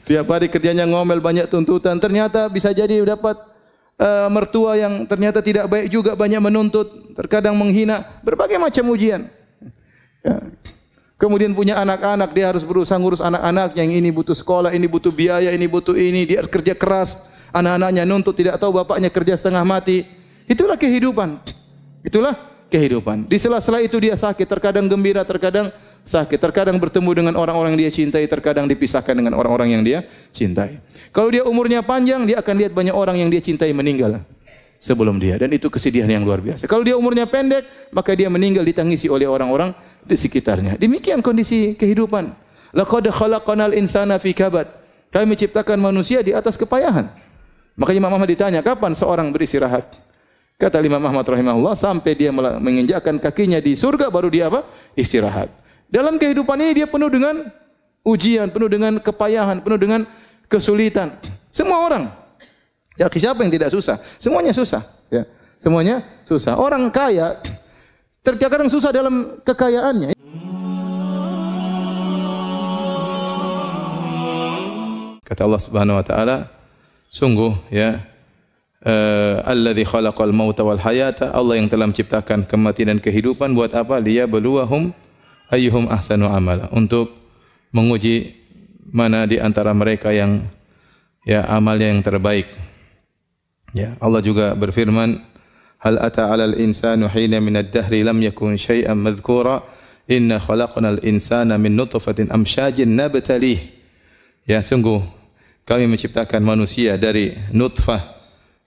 Tiap hari kerjanya ngomel, banyak tuntutan. Ternyata bisa jadi dapat mertua yang ternyata tidak baik juga, banyak menuntut, terkadang menghina, berbagai macam ujian. Ya. Kemudian punya anak-anak, dia harus berusaha ngurus anak-anak, yang ini butuh sekolah, ini butuh biaya, ini butuh ini, dia kerja keras, anak-anaknya nuntut, tidak tahu bapaknya kerja setengah mati. Itulah kehidupan. Itulah kehidupan. Di sela-sela itu dia sakit, terkadang gembira, terkadang sakit, terkadang bertemu dengan orang-orang yang dia cintai, terkadang dipisahkan dengan orang-orang yang dia cintai. Kalau dia umurnya panjang, dia akan lihat banyak orang yang dia cintai meninggal sebelum dia, dan itu kesedihan yang luar biasa. Kalau dia umurnya pendek, maka dia meninggal ditangisi oleh orang-orang di sekitarnya. Demikian kondisi kehidupan. Laqad khalaqnal insana fi kabad. Kami menciptakan manusia di atas kepayahan. Makanya Imam Ahmad ditanya, kapan seorang beristirahat? Kata Imam Ahmad rahimahullah, sampai dia menginjakkan kakinya di surga baru dia apa? Istirahat. Dalam kehidupan ini dia penuh dengan ujian, penuh dengan kepayahan, penuh dengan kesulitan. Semua orang. Ya, siapa yang tidak susah? Semuanya susah, ya. Semuanya susah. Orang kaya terkadang susah dalam kekayaannya. Kata Allah Subhanahu wa taala, sungguh ya, alladzi khalaqal mauta wal hayata, Allah yang telah menciptakan kematian dan kehidupan buat apa? Liyabluwahum ayyuhum ahsanu amala, untuk menguji mana di antara mereka yang ya amalnya yang terbaik. Ya, Allah juga berfirman, hal ata 'alal insani hina minad dahri lam yakun syai'an madhkura inna khalaqnal insana min nutfatin amsyajin nabtalih. Ya, sungguh kami menciptakan manusia dari nutfah,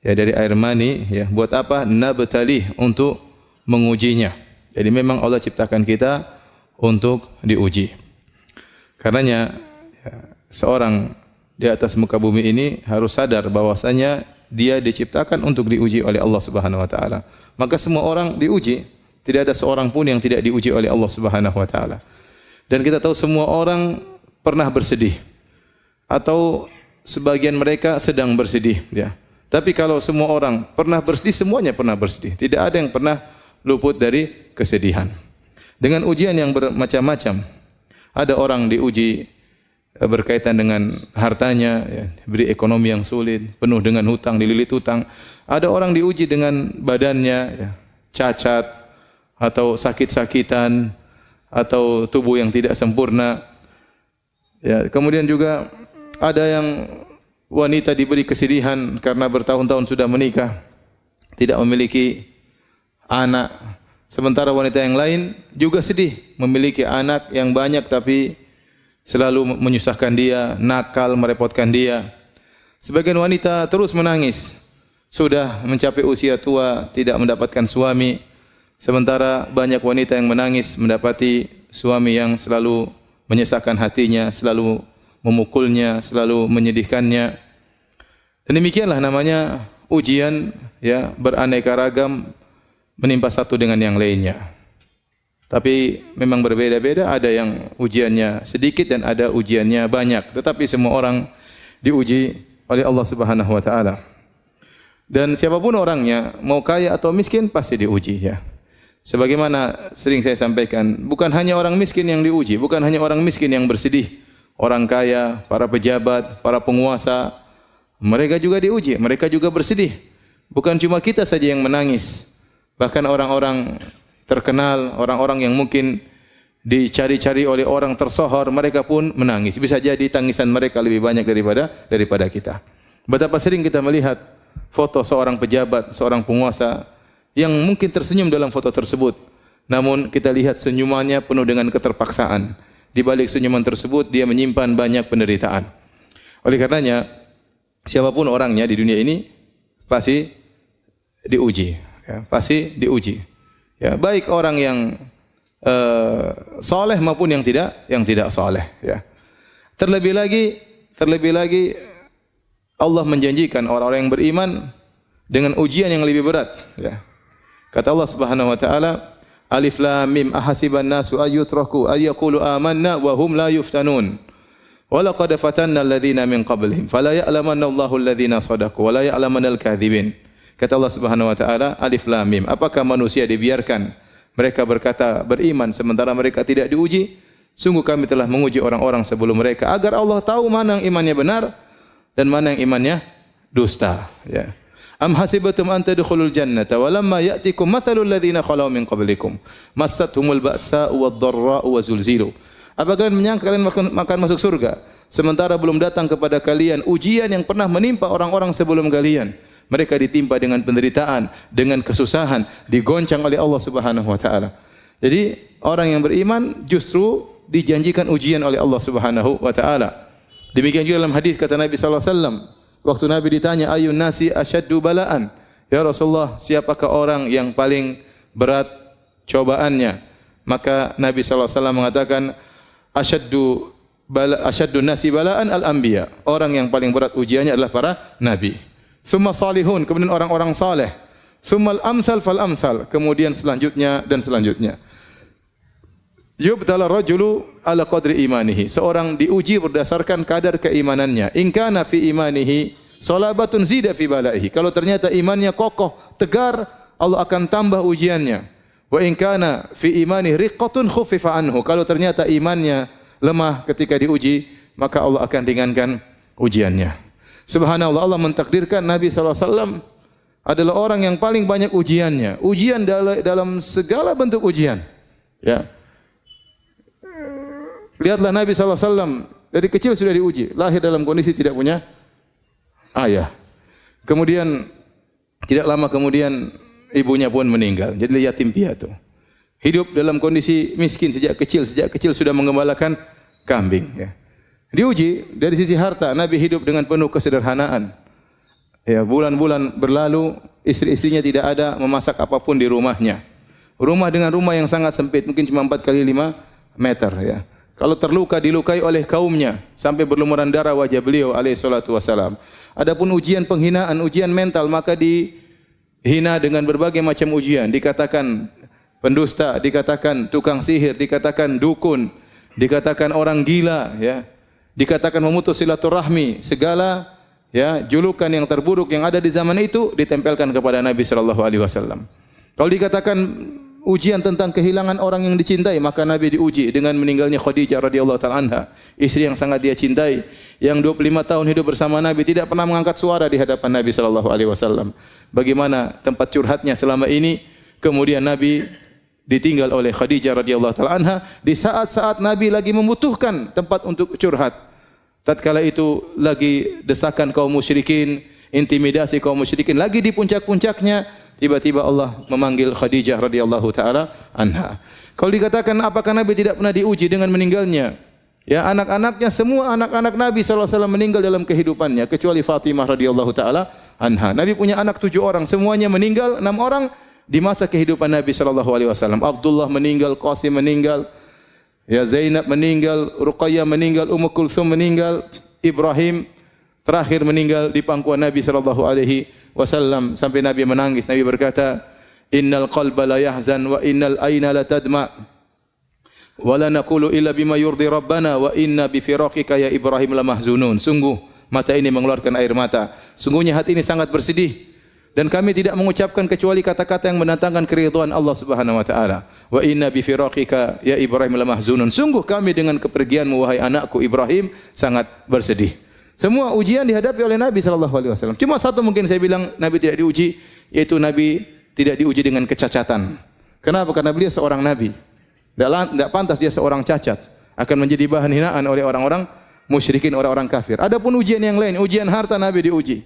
ya dari air mani, ya buat apa? Nabtalih, untuk mengujinya. Jadi memang Allah ciptakan kita untuk diuji. Karenanya ya, seorang di atas muka bumi ini harus sadar bahwasanya dia diciptakan untuk diuji oleh Allah Subhanahu wa taala. Maka semua orang diuji, tidak ada seorang pun yang tidak diuji oleh Allah Subhanahu wa taala. Dan kita tahu semua orang pernah bersedih, atau sebagian mereka sedang bersedih, ya. Tapi kalau semua orang pernah bersedih, semuanya pernah bersedih. Tidak ada yang pernah luput dari kesedihan. Dengan ujian yang bermacam-macam. Ada orang diuji berkaitan dengan hartanya, ya, diberi ekonomi yang sulit, penuh dengan hutang, dililit hutang. Ada orang diuji dengan badannya, ya, cacat, atau sakit-sakitan, atau tubuh yang tidak sempurna. Ya, kemudian juga ada yang wanita diberi kesedihan karena bertahun-tahun sudah menikah, tidak memiliki anak. Sementara wanita yang lain juga sedih, memiliki anak yang banyak tapi selalu menyusahkan dia, nakal, merepotkan dia. Sebagian wanita terus menangis, sudah mencapai usia tua, tidak mendapatkan suami. Sementara banyak wanita yang menangis mendapati suami yang selalu menyesakkan hatinya, selalu memukulnya, selalu menyedihkannya. Dan demikianlah namanya ujian, ya, beraneka ragam menimpa satu dengan yang lainnya. Tapi memang berbeda-beda, ada yang ujiannya sedikit dan ada ujiannya banyak. Tetapi semua orang diuji oleh Allah Subhanahu wa taala. Dan siapapun orangnya, mau kaya atau miskin, pasti diuji, ya. Sebagaimana sering saya sampaikan, bukan hanya orang miskin yang diuji, bukan hanya orang miskin yang bersedih. Orang kaya, para pejabat, para penguasa, mereka juga diuji, mereka juga bersedih. Bukan cuma kita saja yang menangis. Bahkan orang-orang terkenal, orang-orang yang mungkin dicari-cari oleh orang tersohor, mereka pun menangis. Bisa jadi tangisan mereka lebih banyak daripada kita. Betapa sering kita melihat foto seorang pejabat, seorang penguasa yang mungkin tersenyum dalam foto tersebut. Namun kita lihat senyumannya penuh dengan keterpaksaan. Di balik senyuman tersebut dia menyimpan banyak penderitaan. Oleh karenanya, siapapun orangnya di dunia ini pasti diuji, ya, pasti diuji. Ya, baik orang yang soleh maupun yang tidak soleh. Ya. Terlebih lagi Allah menjanjikan orang-orang yang beriman dengan ujian yang lebih berat. Ya. Kata Allah Subhanahu Wa Taala, Alif Lam Mim ahasiban nasu ayyutraku ayyaqulu amanna wa hum la yuftanun. Wa laqad fatanna alladhina min qablihim fala ya'lamanna Allahu alladhina shadaqu wa la ya'lamanal kadhibin. Kata Allah Subhanahu wa taala, Alif Lam Mim. Apakah manusia dibiarkan mereka berkata beriman sementara mereka tidak diuji? Sungguh kami telah menguji orang-orang sebelum mereka agar Allah tahu mana yang imannya benar dan mana yang imannya dusta. Ya. Am hasibatum an tadkhulul jannata wa lamma ya'tikum mathalul ladzina khalau min qablikum massathumul ba'sa'u wad-dharra'u wa zulzilu. Apakah kalian menyangka kalian akan masuk surga sementara belum datang kepada kalian ujian yang pernah menimpa orang-orang sebelum kalian? Mereka ditimpa dengan penderitaan, dengan kesusahan, digoncang oleh Allah Subhanahu wa taala. Jadi orang yang beriman justru dijanjikan ujian oleh Allah Subhanahu wa taala. Demikian juga dalam hadis kata Nabi sallallahu alaihi wasallam, waktu Nabi ditanya ayyun nasi asyaddu bala'an? Ya Rasulullah, siapakah orang yang paling berat cobaannya? Maka Nabi sallallahu alaihi wasallam mengatakan asyaddu nasi bala'an al-anbiya. Orang yang paling berat ujiannya adalah para nabi. Tsumma salihun, kemudian orang-orang saleh. Tsummal amsal fal amsal, kemudian selanjutnya dan selanjutnya. Yubtala rajulu ala qadri imanihi. Seorang diuji berdasarkan kadar keimanannya. In kana fi imanihi salabatun zida fi balaihi. Kalau ternyata imannya kokoh, tegar, Allah akan tambah ujiannya. Wa in kana fi imanihi riqqatun khuffifa anhu. Kalau ternyata imannya lemah ketika diuji, maka Allah akan ringankan ujiannya. Subhanallah, Allah mentakdirkan Nabi sallallahu alaihi wasallam adalah orang yang paling banyak ujiannya. Ujian dalam segala bentuk ujian. Ya. Lihatlah Nabi SAW, dari kecil sudah diuji. Lahir dalam kondisi tidak punya ayah. Kemudian, tidak lama kemudian, ibunya pun meninggal. Jadi yatim piatu. Hidup dalam kondisi miskin sejak kecil sudah menggembalakan kambing. Ya. Diuji, dari sisi harta, Nabi hidup dengan penuh kesederhanaan. Ya, bulan-bulan berlalu, istri-istrinya tidak ada memasak apapun di rumahnya. Rumah dengan rumah yang sangat sempit, mungkin cuma 4 kali 5 meter. Ya. Kalau terluka dilukai oleh kaumnya sampai berlumuran darah wajah beliau alaihi salatu wasalam. Adapun ujian penghinaan, ujian mental maka dihina dengan berbagai macam ujian. Dikatakan pendusta, dikatakan tukang sihir, dikatakan dukun, dikatakan orang gila, ya. Dikatakan memutus silaturahmi, segala ya julukan yang terburuk yang ada di zaman itu ditempelkan kepada Nabi sallallahu alaihi wasallam. Kalau dikatakan ujian tentang kehilangan orang yang dicintai, maka Nabi diuji dengan meninggalnya Khadijah radhiyallahu taala anha, istri yang sangat dia cintai, yang 25 tahun hidup bersama Nabi, tidak pernah mengangkat suara di hadapan Nabi sallallahu alaihi wasallam. Bagaimana tempat curhatnya selama ini, kemudian Nabi ditinggal oleh Khadijah radhiyallahu taala anha di saat-saat Nabi lagi membutuhkan tempat untuk curhat. Tatkala itu lagi desakan kaum musyrikin, intimidasi kaum musyrikin lagi di puncak-puncaknya, tiba-tiba Allah memanggil Khadijah radhiyallahu taala anha. Kalau dikatakan apakah Nabi tidak pernah diuji dengan meninggalnya? Ya, anak-anaknya semua anak-anak Nabi sallallahu alaihi wasallam meninggal dalam kehidupannya kecuali Fatimah radhiyallahu taala anha. Nabi punya anak 7 orang, semuanya meninggal, 6 orang di masa kehidupan Nabi sallallahu alaihi wasallam. Abdullah meninggal, Qasim meninggal, ya Zainab meninggal, Ruqayyah meninggal, Ummu Kulthum meninggal, Ibrahim terakhir meninggal di pangkuan Nabi sallallahu alaihi wasallam sampai Nabi menangis. Nabi berkata, "Innal qalba la yahzan wa innal aina la tadma wa la naqulu illa bima yurdi rabbana wa inna bi firaqika ya Ibrahim la mahzunun." Sungguh mata ini mengeluarkan air mata. Sungguhnya hati ini sangat bersedih dan kami tidak mengucapkan kecuali kata-kata yang mendatangkan keridhaan Allah Subhanahu wa taala. Wa inna bi firaqika ya Ibrahim la mahzunun. Sungguh kami dengan kepergianmu wahai anakku Ibrahim sangat bersedih. Semua ujian dihadapi oleh Nabi sallallahu alaihi wasallam. Cuma satu mungkin saya bilang Nabi tidak diuji, yaitu Nabi tidak diuji dengan kecacatan. Kenapa? Karena beliau seorang nabi. Tidak pantas dia seorang cacat, akan menjadi bahan hinaan oleh orang-orang musyrikin, orang-orang kafir. Adapun ujian yang lain, ujian harta Nabi diuji.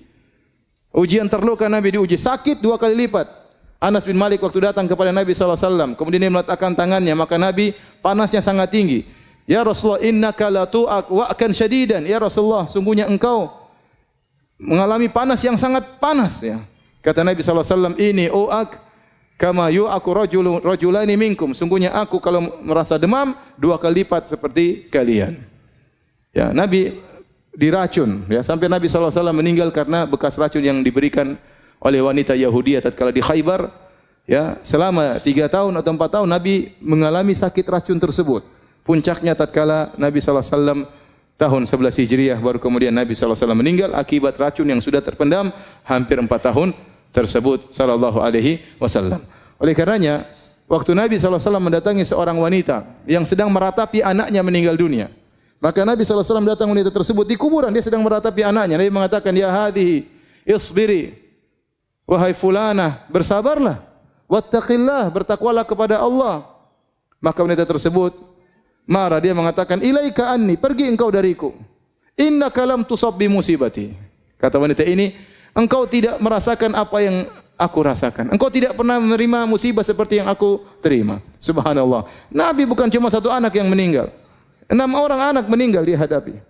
Ujian terluka Nabi diuji, sakit 2 kali lipat. Anas bin Malik waktu datang kepada Nabi sallallahu alaihi wasallam, kemudian dia meletakkan tangannya, maka Nabi panasnya sangat tinggi. Ya Rasulullah, innaka la tu'ak wa'kan syadidan. Ya Rasulullah, sungguhnya engkau mengalami panas yang sangat panas, ya. Kata Nabi sallallahu alaihi wasallam, ini u'ak kama yu'aku rajulani minkum. Sungguhnya aku kalau merasa demam 2 kali lipat seperti kalian. Ya, Nabi diracun, ya, sampai Nabi sallallahu alaihi wasallam meninggal karena bekas racun yang diberikan oleh wanita Yahudi tatkala di Khaybar. Ya, selama 3 tahun atau 4 tahun Nabi mengalami sakit racun tersebut. Puncaknya tatkala Nabi sallallahu alaihi wasallam tahun 11 Hijriah baru kemudian Nabi sallallahu alaihi wasallam meninggal akibat racun yang sudah terpendam hampir 4 tahun tersebut sallallahu alaihi wasallam. Oleh karenanya waktu Nabi SAW mendatangi seorang wanita yang sedang meratapi anaknya meninggal dunia. Maka Nabi SAW datang wanita tersebut di kuburan, dia sedang meratapi anaknya. Nabi mengatakan, ya hadhihi, isbiri, wahai fulanah, bersabarlah, wattaqillah, bertakwalah kepada Allah. Maka wanita tersebut marah, dia mengatakan, ilaika anni, pergi engkau dariku. Innaka lam tusab bi musibati. Kata wanita ini, engkau tidak merasakan apa yang aku rasakan. Engkau tidak pernah menerima musibah seperti yang aku terima. Subhanallah. Nabi bukan cuma satu anak yang meninggal. 6 orang anak meninggal dia hadapi.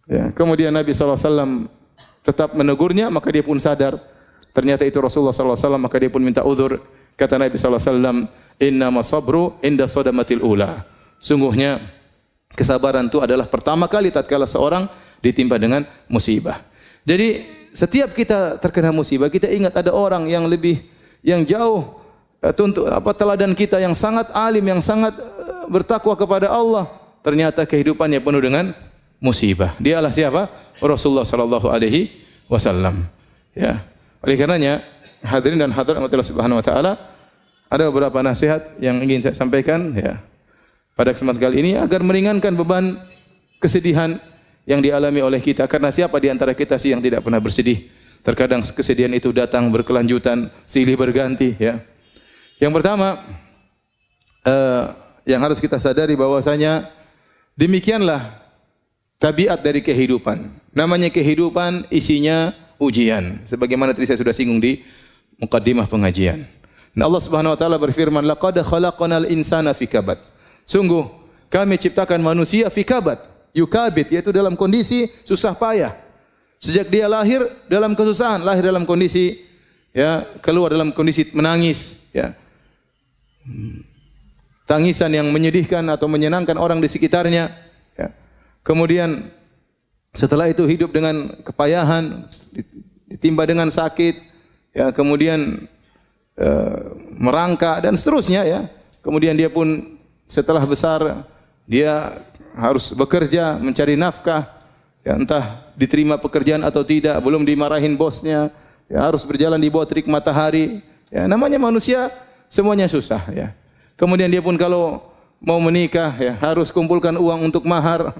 Ya, kemudian Nabi SAW tetap menegurnya, maka dia pun sadar ternyata itu Rasulullah SAW, maka dia pun minta uzur. Kata Nabi SAW, innama sabru inda sodamatil ula. Sungguhnya kesabaran itu adalah pertama kali tatkala seorang ditimpa dengan musibah. Jadi setiap kita terkena musibah, kita ingat ada orang yang jauh teladan kita, yang sangat alim, yang sangat bertakwa kepada Allah, ternyata kehidupannya penuh dengan musibah. Dialah siapa? Rasulullah sallallahu alaihi wasallam. Ya. Oleh karenanya, hadirin dan hadirat Allah Subhanahu wa taala, ada beberapa nasihat yang ingin saya sampaikan ya pada kesempatan kali ini agar meringankan beban kesedihan yang dialami oleh kita. Karena siapa di antara kita sih yang tidak pernah bersedih? Terkadang kesedihan itu datang berkelanjutan, silih berganti ya. Yang pertama, yang harus kita sadari bahwasanya demikianlah tabiat dari kehidupan. Namanya kehidupan isinya ujian. Sebagaimana tadi saya sudah singgung di mukaddimah pengajian. Nah, Allah Subhanahu wa taala berfirman, laqad khalaqnal insana fi kabad. Sungguh kami ciptakan manusia fi kabad. Yukabid, yaitu dalam kondisi susah payah. Sejak dia lahir dalam kesusahan, lahir dalam kondisi ya, keluar dalam kondisi menangis ya. Tangisan yang menyedihkan atau menyenangkan orang di sekitarnya ya. Kemudian setelah itu hidup dengan kepayahan, ditimpa dengan sakit ya, kemudian merangkak dan seterusnya ya. Kemudian dia pun setelah besar dia harus bekerja mencari nafkah ya, entah diterima pekerjaan atau tidak, belum dimarahin bosnya ya, harus berjalan di bawah terik matahari ya. Namanya manusia semuanya susah ya. Kemudian dia pun kalau mau menikah ya harus kumpulkan uang untuk mahar,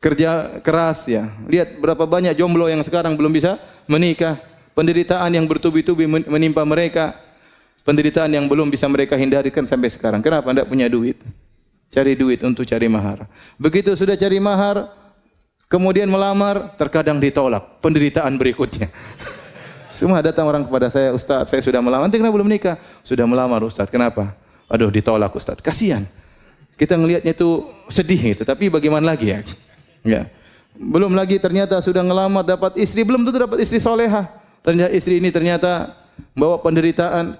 kerja keras ya. Lihat berapa banyak jomblo yang sekarang belum bisa menikah. Penderitaan yang bertubi-tubi menimpa mereka. Penderitaan yang belum bisa mereka hindarikan sampai sekarang. Kenapa? Tidak punya duit. Cari duit untuk cari mahar. Begitu sudah cari mahar, kemudian melamar, terkadang ditolak. Penderitaan berikutnya. Semua datang orang kepada saya, Ustaz, saya sudah melamar. Nanti kenapa belum nikah? Sudah melamar, Ustaz. Kenapa? Aduh, ditolak, Ustaz. Kasihan. Kita ngelihatnya itu sedih gitu. Tapi bagaimana lagi ya? Ya. Belum lagi ternyata sudah ngelamar dapat istri, belum tentu dapat istri solehah. Ternyata istri ini ternyata bawa penderitaan,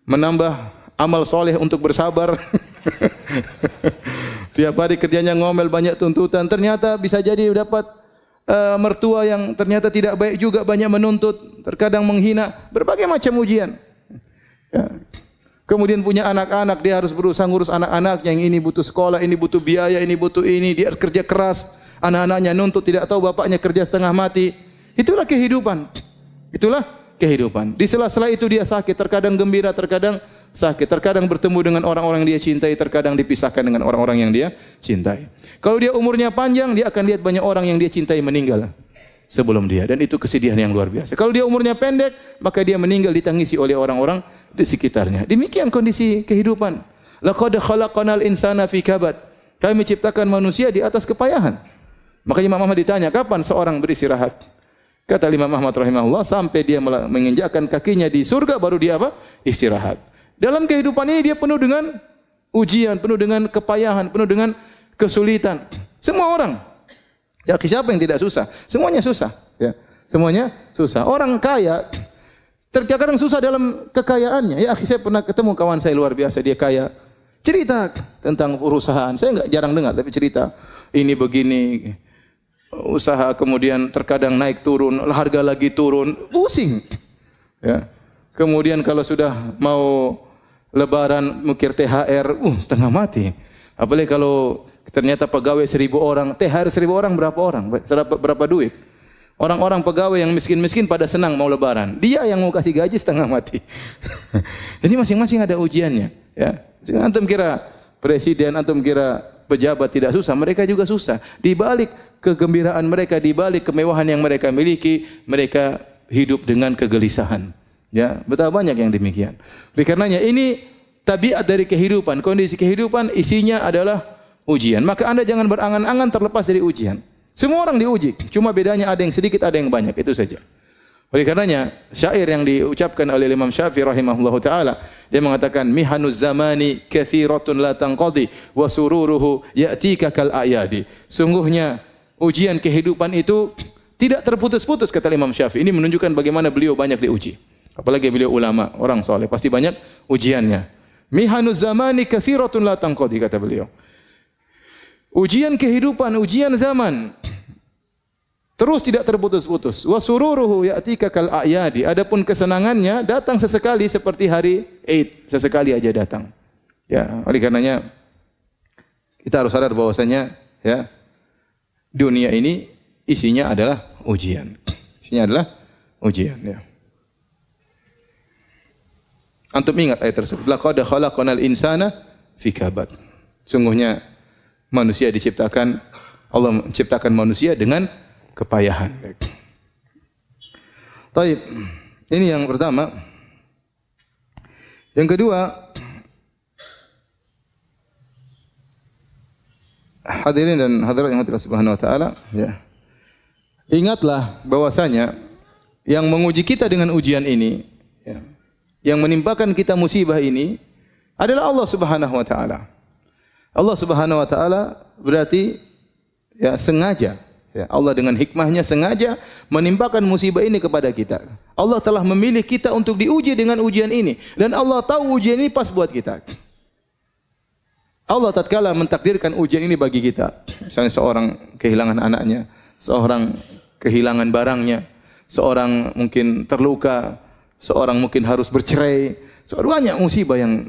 menambah amal soleh untuk bersabar. Tiap hari kerjanya ngomel, banyak tuntutan. Ternyata bisa jadi dapat mertua yang ternyata tidak baik juga, banyak menuntut, terkadang menghina, berbagai macam ujian. Ya. Kemudian punya anak-anak, dia harus berusaha ngurus anak-anak, yang ini butuh sekolah, ini butuh biaya, ini butuh ini, dia kerja keras, anak-anaknya nuntut, tidak tahu bapaknya kerja setengah mati. Itulah kehidupan. Itulah kehidupan. Di sela-sela itu dia sakit, terkadang gembira, terkadang sakit, terkadang bertemu dengan orang-orang yang dia cintai, terkadang dipisahkan dengan orang-orang yang dia cintai. Kalau dia umurnya panjang, dia akan lihat banyak orang yang dia cintai meninggal sebelum dia, dan itu kesedihan yang luar biasa. Kalau dia umurnya pendek, maka dia meninggal ditangisi oleh orang-orang di sekitarnya. Demikian kondisi kehidupan. Laqad khalaqnal insana fi kabad. Kami ciptakan manusia di atas kepayahan. Makanya Imam Ahmad ditanya, kapan seorang beristirahat? Kata Imam Ahmad rahimahullah, sampai dia menginjakkan kakinya di surga baru dia apa? Istirahat. Dalam kehidupan ini dia penuh dengan ujian, penuh dengan kepayahan, penuh dengan kesulitan. Semua orang. Ya, siapa yang tidak susah? Semuanya susah, ya. Semuanya susah. Orang kaya terkadang susah dalam kekayaannya. Ya, saya pernah ketemu kawan saya luar biasa, dia kaya. Cerita tentang perusahaan. Saya enggak jarang dengar, tapi cerita ini begini. Usaha kemudian terkadang naik turun, harga lagi turun, pusing. Ya. Kemudian kalau sudah mau lebaran mukir THR, setengah mati. Apalagi kalau ternyata pegawai 1.000 orang, THR 1.000 orang berapa orang? Berapa duit? Orang-orang pegawai yang miskin-miskin pada senang mau lebaran. Dia yang mau kasih gaji setengah mati. Jadi masing-masing ada ujiannya. Ya. Antum kira presiden, antum kira pejabat tidak susah, mereka juga susah. Di balik kegembiraan mereka, di balik kemewahan yang mereka miliki, mereka hidup dengan kegelisahan. Ya, betapa banyak yang demikian. Oleh karenanya ini tabiat dari kehidupan, kondisi kehidupan isinya adalah ujian. Maka Anda jangan berangan-angan terlepas dari ujian. Semua orang diuji, cuma bedanya ada yang sedikit, ada yang banyak, itu saja. Oleh karenanya, syair yang diucapkan oleh Imam Syafi'i rahimahullahu taala, dia mengatakan mihanuz zamani katsiratun la tanqadi wa sururuhu ya'tika kal ayadi. Sungguhnya ujian kehidupan itu tidak terputus-putus, kata Imam Syafi'i. Ini menunjukkan bagaimana beliau banyak diuji. Apalagi beliau ulama, orang soleh, pasti banyak ujiannya. Mihanuz zamani katsiratun la tanqadi, kata beliau. Ujian kehidupan, ujian zaman terus tidak terputus-putus. Wa sururuhu ya'tika kal a'yadi. Adapun kesenangannya datang sesekali seperti hari Eid, sesekali aja datang. Ya, oleh karenanya kita harus sadar bahwasanya ya dunia ini isinya adalah ujian. Isinya adalah ujian, ya. Antum ingat ayat tersebut. Laqad khalaqnal insana fi kabad. Sungguhnya manusia diciptakan, Allah menciptakan manusia dengan kepayahan. Baik. Ini yang pertama. Yang kedua, hadirin dan hadirat yang Allah Subhanahu wa taala, ya. Ingatlah bahwasanya yang menguji kita dengan ujian ini, ya, yang menimpakan kita musibah ini adalah Allah Subhanahu wa taala. Allah Subhanahu wa taala berarti ya sengaja, ya, Allah dengan hikmahnya sengaja menimpakan musibah ini kepada kita. Allah telah memilih kita untuk diuji dengan ujian ini dan Allah tahu ujian ini pas buat kita. Allah tatkala mentakdirkan ujian ini bagi kita, misalnya seorang kehilangan anaknya, seorang kehilangan barangnya, seorang mungkin terluka, seorang mungkin harus bercerai, banyak musibah yang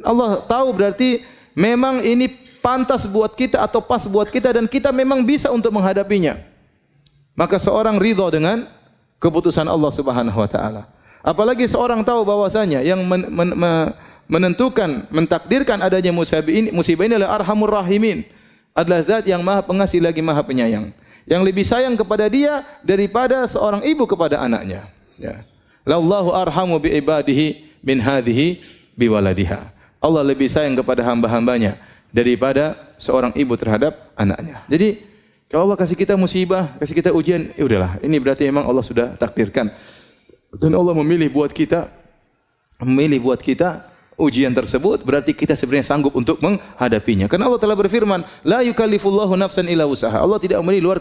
Allah tahu berarti memang ini pantas buat kita atau pas buat kita dan kita memang bisa untuk menghadapinya. Maka seorang ridha dengan keputusan Allah Subhanahu wa taala. Apalagi seorang tahu bahwasanya yang menentukan, mentakdirkan adanya musibah ini adalah Arhamur Rahimin. Adalah zat yang Maha Pengasih lagi Maha Penyayang. Yang lebih sayang kepada dia daripada seorang ibu kepada anaknya. Ya. Lallahu arhamu bi ibadihi min hadhihi bi waladiha. Allah lebih sayang kepada hamba-hambanya daripada seorang ibu terhadap anaknya. Jadi kalau Allah kasih kita musibah, kasih kita ujian, ya udahlah. Ini berarti memang Allah sudah takdirkan. Dan Allah memilih buat kita ujian tersebut, berarti kita sebenarnya sanggup untuk menghadapinya. Karena Allah telah berfirman, la yukallifullahu nafsan illa wusaha. Allah tidak memberi luar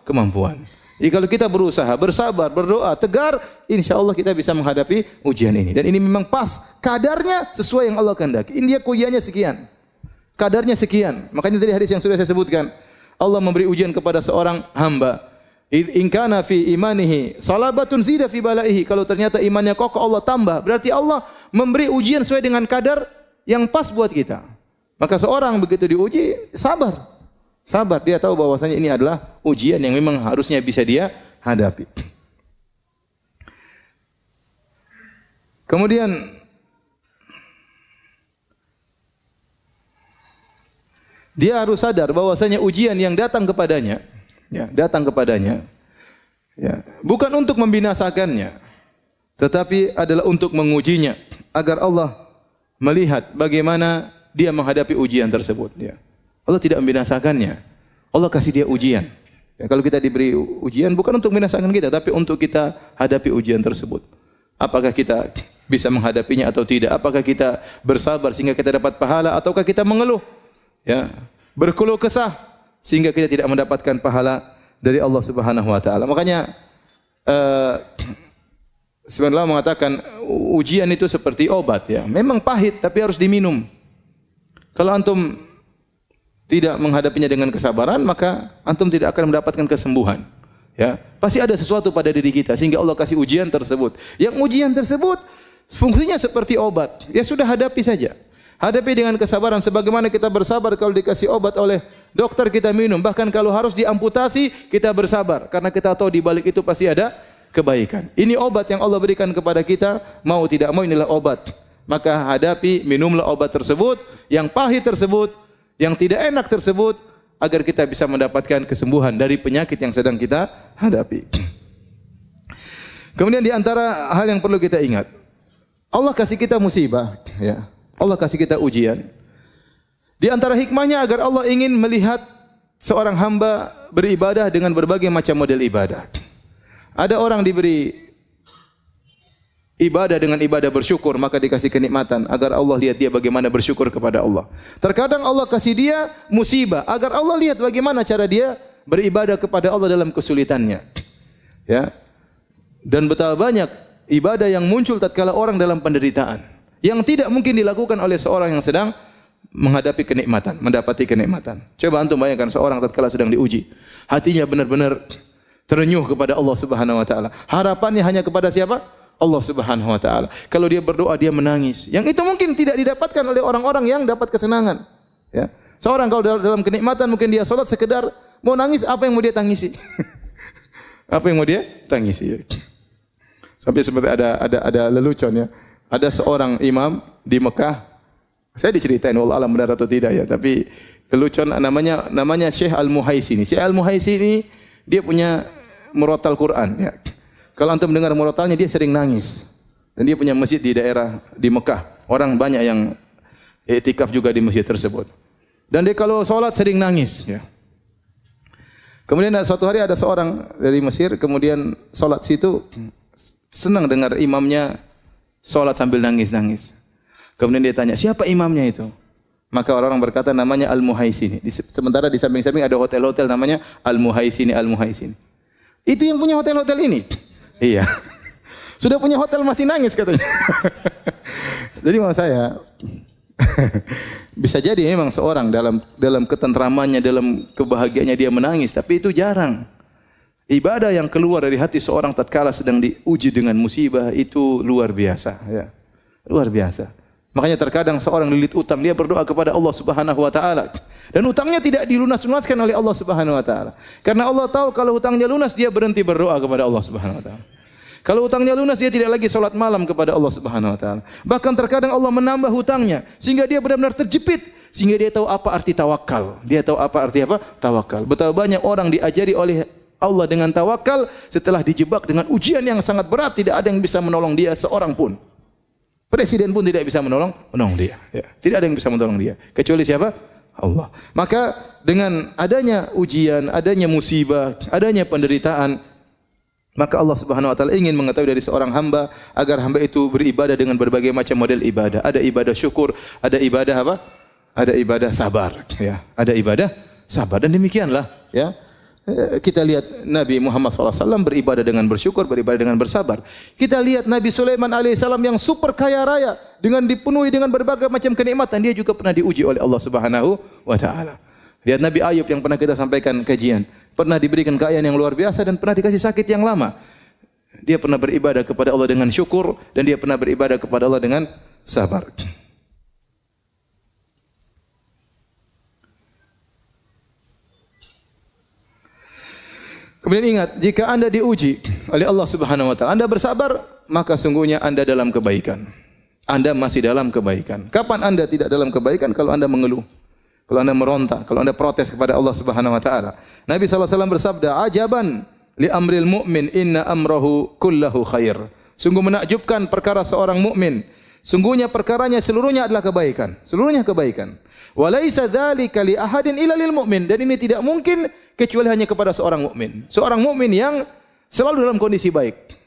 kemampuan. Jadi kalau kita berusaha, bersabar, berdoa, tegar, insya-Allah kita bisa menghadapi ujian ini. Dan ini memang pas, kadarnya sesuai yang Allah kehendaki. Ini dia ujiannya sekian. Kadarnya sekian. Makanya tadi hadis yang sudah saya sebutkan, Allah memberi ujian kepada seorang hamba. In kana fi imanihi salabatun zida fi balaihi. Kalau ternyata imannya kokoh, Allah tambah. Berarti Allah memberi ujian sesuai dengan kadar yang pas buat kita. Maka seorang begitu diuji, sabar. Sabar, dia tahu bahwasanya ini adalah ujian yang memang harusnya bisa dia hadapi. Kemudian dia harus sadar bahwasanya ujian yang datang kepadanya, ya, bukan untuk membinasakannya, tetapi adalah untuk mengujinya agar Allah melihat bagaimana dia menghadapi ujian tersebut, ya. Allah tidak membinasakannya. Allah kasih dia ujian. Ya, kalau kita diberi ujian bukan untuk membinasakan kita, tapi untuk kita hadapi ujian tersebut. Apakah kita bisa menghadapinya atau tidak? Apakah kita bersabar sehingga kita dapat pahala ataukah kita mengeluh? Ya, berkeluh kesah sehingga kita tidak mendapatkan pahala dari Allah Subhanahu wa taala. Makanya sebenarnya mengatakan ujian itu seperti obat, ya. Memang pahit tapi harus diminum. Kalau antum tidak menghadapinya dengan kesabaran, maka antum tidak akan mendapatkan kesembuhan. Ya, pasti ada sesuatu pada diri kita sehingga Allah kasih ujian tersebut. Yang ujian tersebut fungsinya seperti obat. Ya sudah, hadapi saja. Hadapi dengan kesabaran sebagaimana kita bersabar kalau dikasih obat oleh dokter kita minum. Bahkan kalau harus diamputasi, kita bersabar. Karena kita tahu di balik itu pasti ada kebaikan. Ini obat yang Allah berikan kepada kita, mau tidak mau inilah obat. Maka hadapi, minumlah obat tersebut, yang pahit tersebut, yang tidak enak tersebut, agar kita bisa mendapatkan kesembuhan dari penyakit yang sedang kita hadapi. Kemudian di antara hal yang perlu kita ingat, Allah kasih kita musibah, ya. Allah kasih kita ujian. Di antara hikmahnya agar Allah ingin melihat seorang hamba beribadah dengan berbagai macam model ibadah. Ada orang diberi ibadah dengan ibadah bersyukur, maka dikasih kenikmatan agar Allah lihat dia bagaimana bersyukur kepada Allah. Terkadang Allah kasih dia musibah agar Allah lihat bagaimana cara dia beribadah kepada Allah dalam kesulitannya. Ya. Dan betapa banyak ibadah yang muncul tatkala orang dalam penderitaan yang tidak mungkin dilakukan oleh seorang yang sedang menghadapi kenikmatan, mendapati kenikmatan. Coba antum bayangkan seorang tatkala sedang diuji, hatinya benar-benar terenyuh kepada Allah Subhanahu wa taala. Harapannya hanya kepada siapa? Allah Subhanahu wa taala. Kalau dia berdoa dia menangis. Yang itu mungkin tidak didapatkan oleh orang-orang yang dapat kesenangan. Ya. Seorang kalau dalam kenikmatan mungkin dia salat sekedar mau nangis, apa yang mau dia tangisi? Apa yang mau dia tangisi? Sampai seperti ada lelucon ya. Ada seorang imam di Mekah. Saya diceritain wallah alam benar atau tidak ya, tapi lelucon namanya Syekh Al-Muhaisini. Syekh Al-Muhaisini dia punya murotal Quran ya. Kalau antum mendengar murotalnya dia sering nangis. Dan dia punya masjid di daerah di Mekah. Orang banyak yang i'tikaf juga di masjid tersebut. Dan dia kalau salat sering nangis ya. Kemudian suatu hari ada seorang dari Mesir kemudian salat situ senang dengar imamnya salat sambil nangis-nangis. Kemudian dia tanya, "Siapa imamnya itu?" Maka orang-orang berkata namanya Al-Muhaisini. Sementara di samping-samping ada hotel-hotel namanya Al-Muhaisini, Al-Muhaisini. Itu yang punya hotel-hotel ini? Iya. Sudah punya hotel masih nangis katanya. Jadi maksud saya bisa jadi memang seorang dalam ketentramannya, dalam kebahagiaannya dia menangis, tapi itu jarang. Ibadah yang keluar dari hati seorang tatkala sedang diuji dengan musibah itu luar biasa, ya. Luar biasa. Makanya terkadang seorang lilit utang, dia berdoa kepada Allah Subhanahu wa taala dan utangnya tidak dilunas-lunaskan oleh Allah Subhanahu wa taala. Karena Allah tahu kalau utangnya lunas dia berhenti berdoa kepada Allah Subhanahu wa taala. Kalau utangnya lunas dia tidak lagi salat malam kepada Allah Subhanahu wa taala. Bahkan terkadang Allah menambah hutangnya sehingga dia benar-benar terjepit, sehingga dia tahu apa arti tawakal. Dia tahu apa arti apa? Tawakal. Betapa banyak orang diajari oleh Allah dengan tawakal setelah dijebak dengan ujian yang sangat berat, tidak ada yang bisa menolong dia seorang pun. Presiden pun tidak bisa menolong dia. Ya. Tidak ada yang bisa menolong dia. Kecuali siapa? Allah. Maka dengan adanya ujian, adanya musibah, adanya penderitaan, maka Allah Subhanahu wa taala ingin mengetahui dari seorang hamba agar hamba itu beribadah dengan berbagai macam model ibadah. Ada ibadah syukur, ada ibadah apa? Ada ibadah sabar, ya. Ada ibadah sabar dan demikianlah, ya. Kita lihat Nabi Muhammad SAW beribadah dengan bersyukur, beribadah dengan bersabar. Kita lihat Nabi Sulaiman alaihissalam yang super kaya raya dengan dipenuhi dengan berbagai macam kenikmatan, dia juga pernah diuji oleh Allah Subhanahu wa taala. Lihat Nabi Ayub yang pernah kita sampaikan kajian, pernah diberikan kekayaan yang luar biasa dan pernah dikasih sakit yang lama. Dia pernah beribadah kepada Allah dengan syukur dan dia pernah beribadah kepada Allah dengan sabar. Kemudian ingat, jika Anda diuji oleh Allah Subhanahu wa taala, Anda bersabar, maka sungguhnya Anda dalam kebaikan. Anda masih dalam kebaikan. Kapan Anda tidak dalam kebaikan? Kalau Anda mengeluh, kalau Anda meronta, kalau Anda protes kepada Allah Subhanahu wa taala. Nabi sallallahu alaihi wasallam bersabda, "Ajaban li amril mu'min, inna amrahu kullahu khair." Sungguh menakjubkan perkara seorang mukmin. Sungguhnya perkaranya seluruhnya adalah kebaikan. Seluruhnya kebaikan. Wa laisa dzalika li ahadin illa lil mu'min. Dan ini tidak mungkin kecuali hanya kepada seorang mukmin. Seorang mukmin yang selalu dalam kondisi baik.